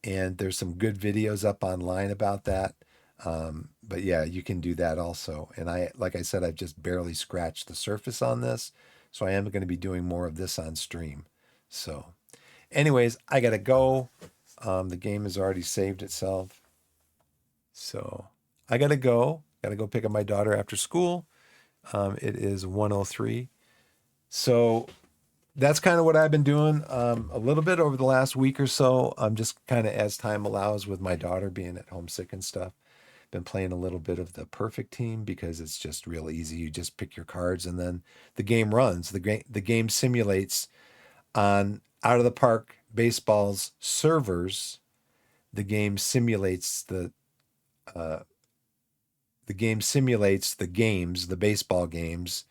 And there's some good videos up online about that. But yeah, you can do that also. And like I said, I've just barely scratched the surface on this. So I am going to be doing more of this on stream. So anyways, I got to go. The game has already saved itself. So I got to go. Got to go pick up my daughter after school. It is 1:03. So that's kind of what I've been doing a little bit over the last week or so. Just kind of as time allows with my daughter being at home sick and stuff. Been playing a little bit of the perfect team because it's just real easy. You just pick your cards and then the game runs. The game simulates on out of the park baseball's servers. The game simulates the game simulates the games, the baseball games,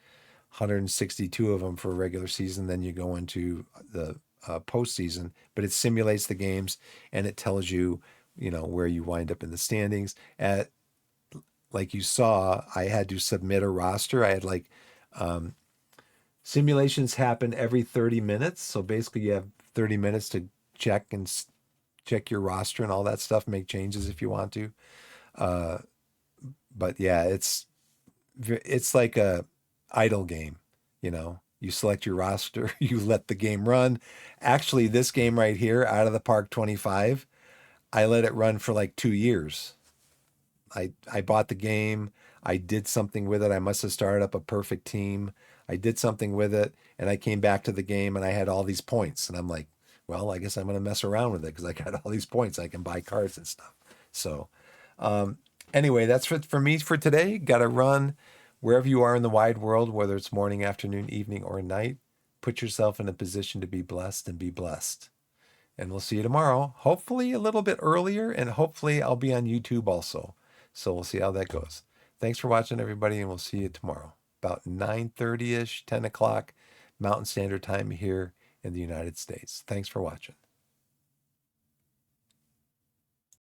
162 of them for a regular season. Then you go into the postseason, but it simulates the games and it tells you, where you wind up in the standings. Like you saw, I had to submit a roster. I had simulations happen every 30 minutes. So basically you have 30 minutes to check your roster and all that stuff, make changes if you want to. But yeah, it's like a idle game. You select your roster, you let the game run. Actually, this game right here, Out of the Park 25, I let it run for like 2 years. I bought the game. I did something with it. I must have started up a perfect team. I did something with it, and I came back to the game, and I had all these points. And I'm like, well, I guess I'm going to mess around with it because I got all these points. I can buy cards and stuff. So anyway, that's for me for today. Got to run. Wherever you are in the wide world, whether it's morning, afternoon, evening, or night, put yourself in a position to be blessed and be blessed. And we'll see you tomorrow, hopefully a little bit earlier, and hopefully I'll be on YouTube also. So we'll see how that goes. Thanks for watching, everybody, and we'll see you tomorrow, about 9:30-ish, 10 o'clock Mountain Standard Time here in the United States. Thanks for watching.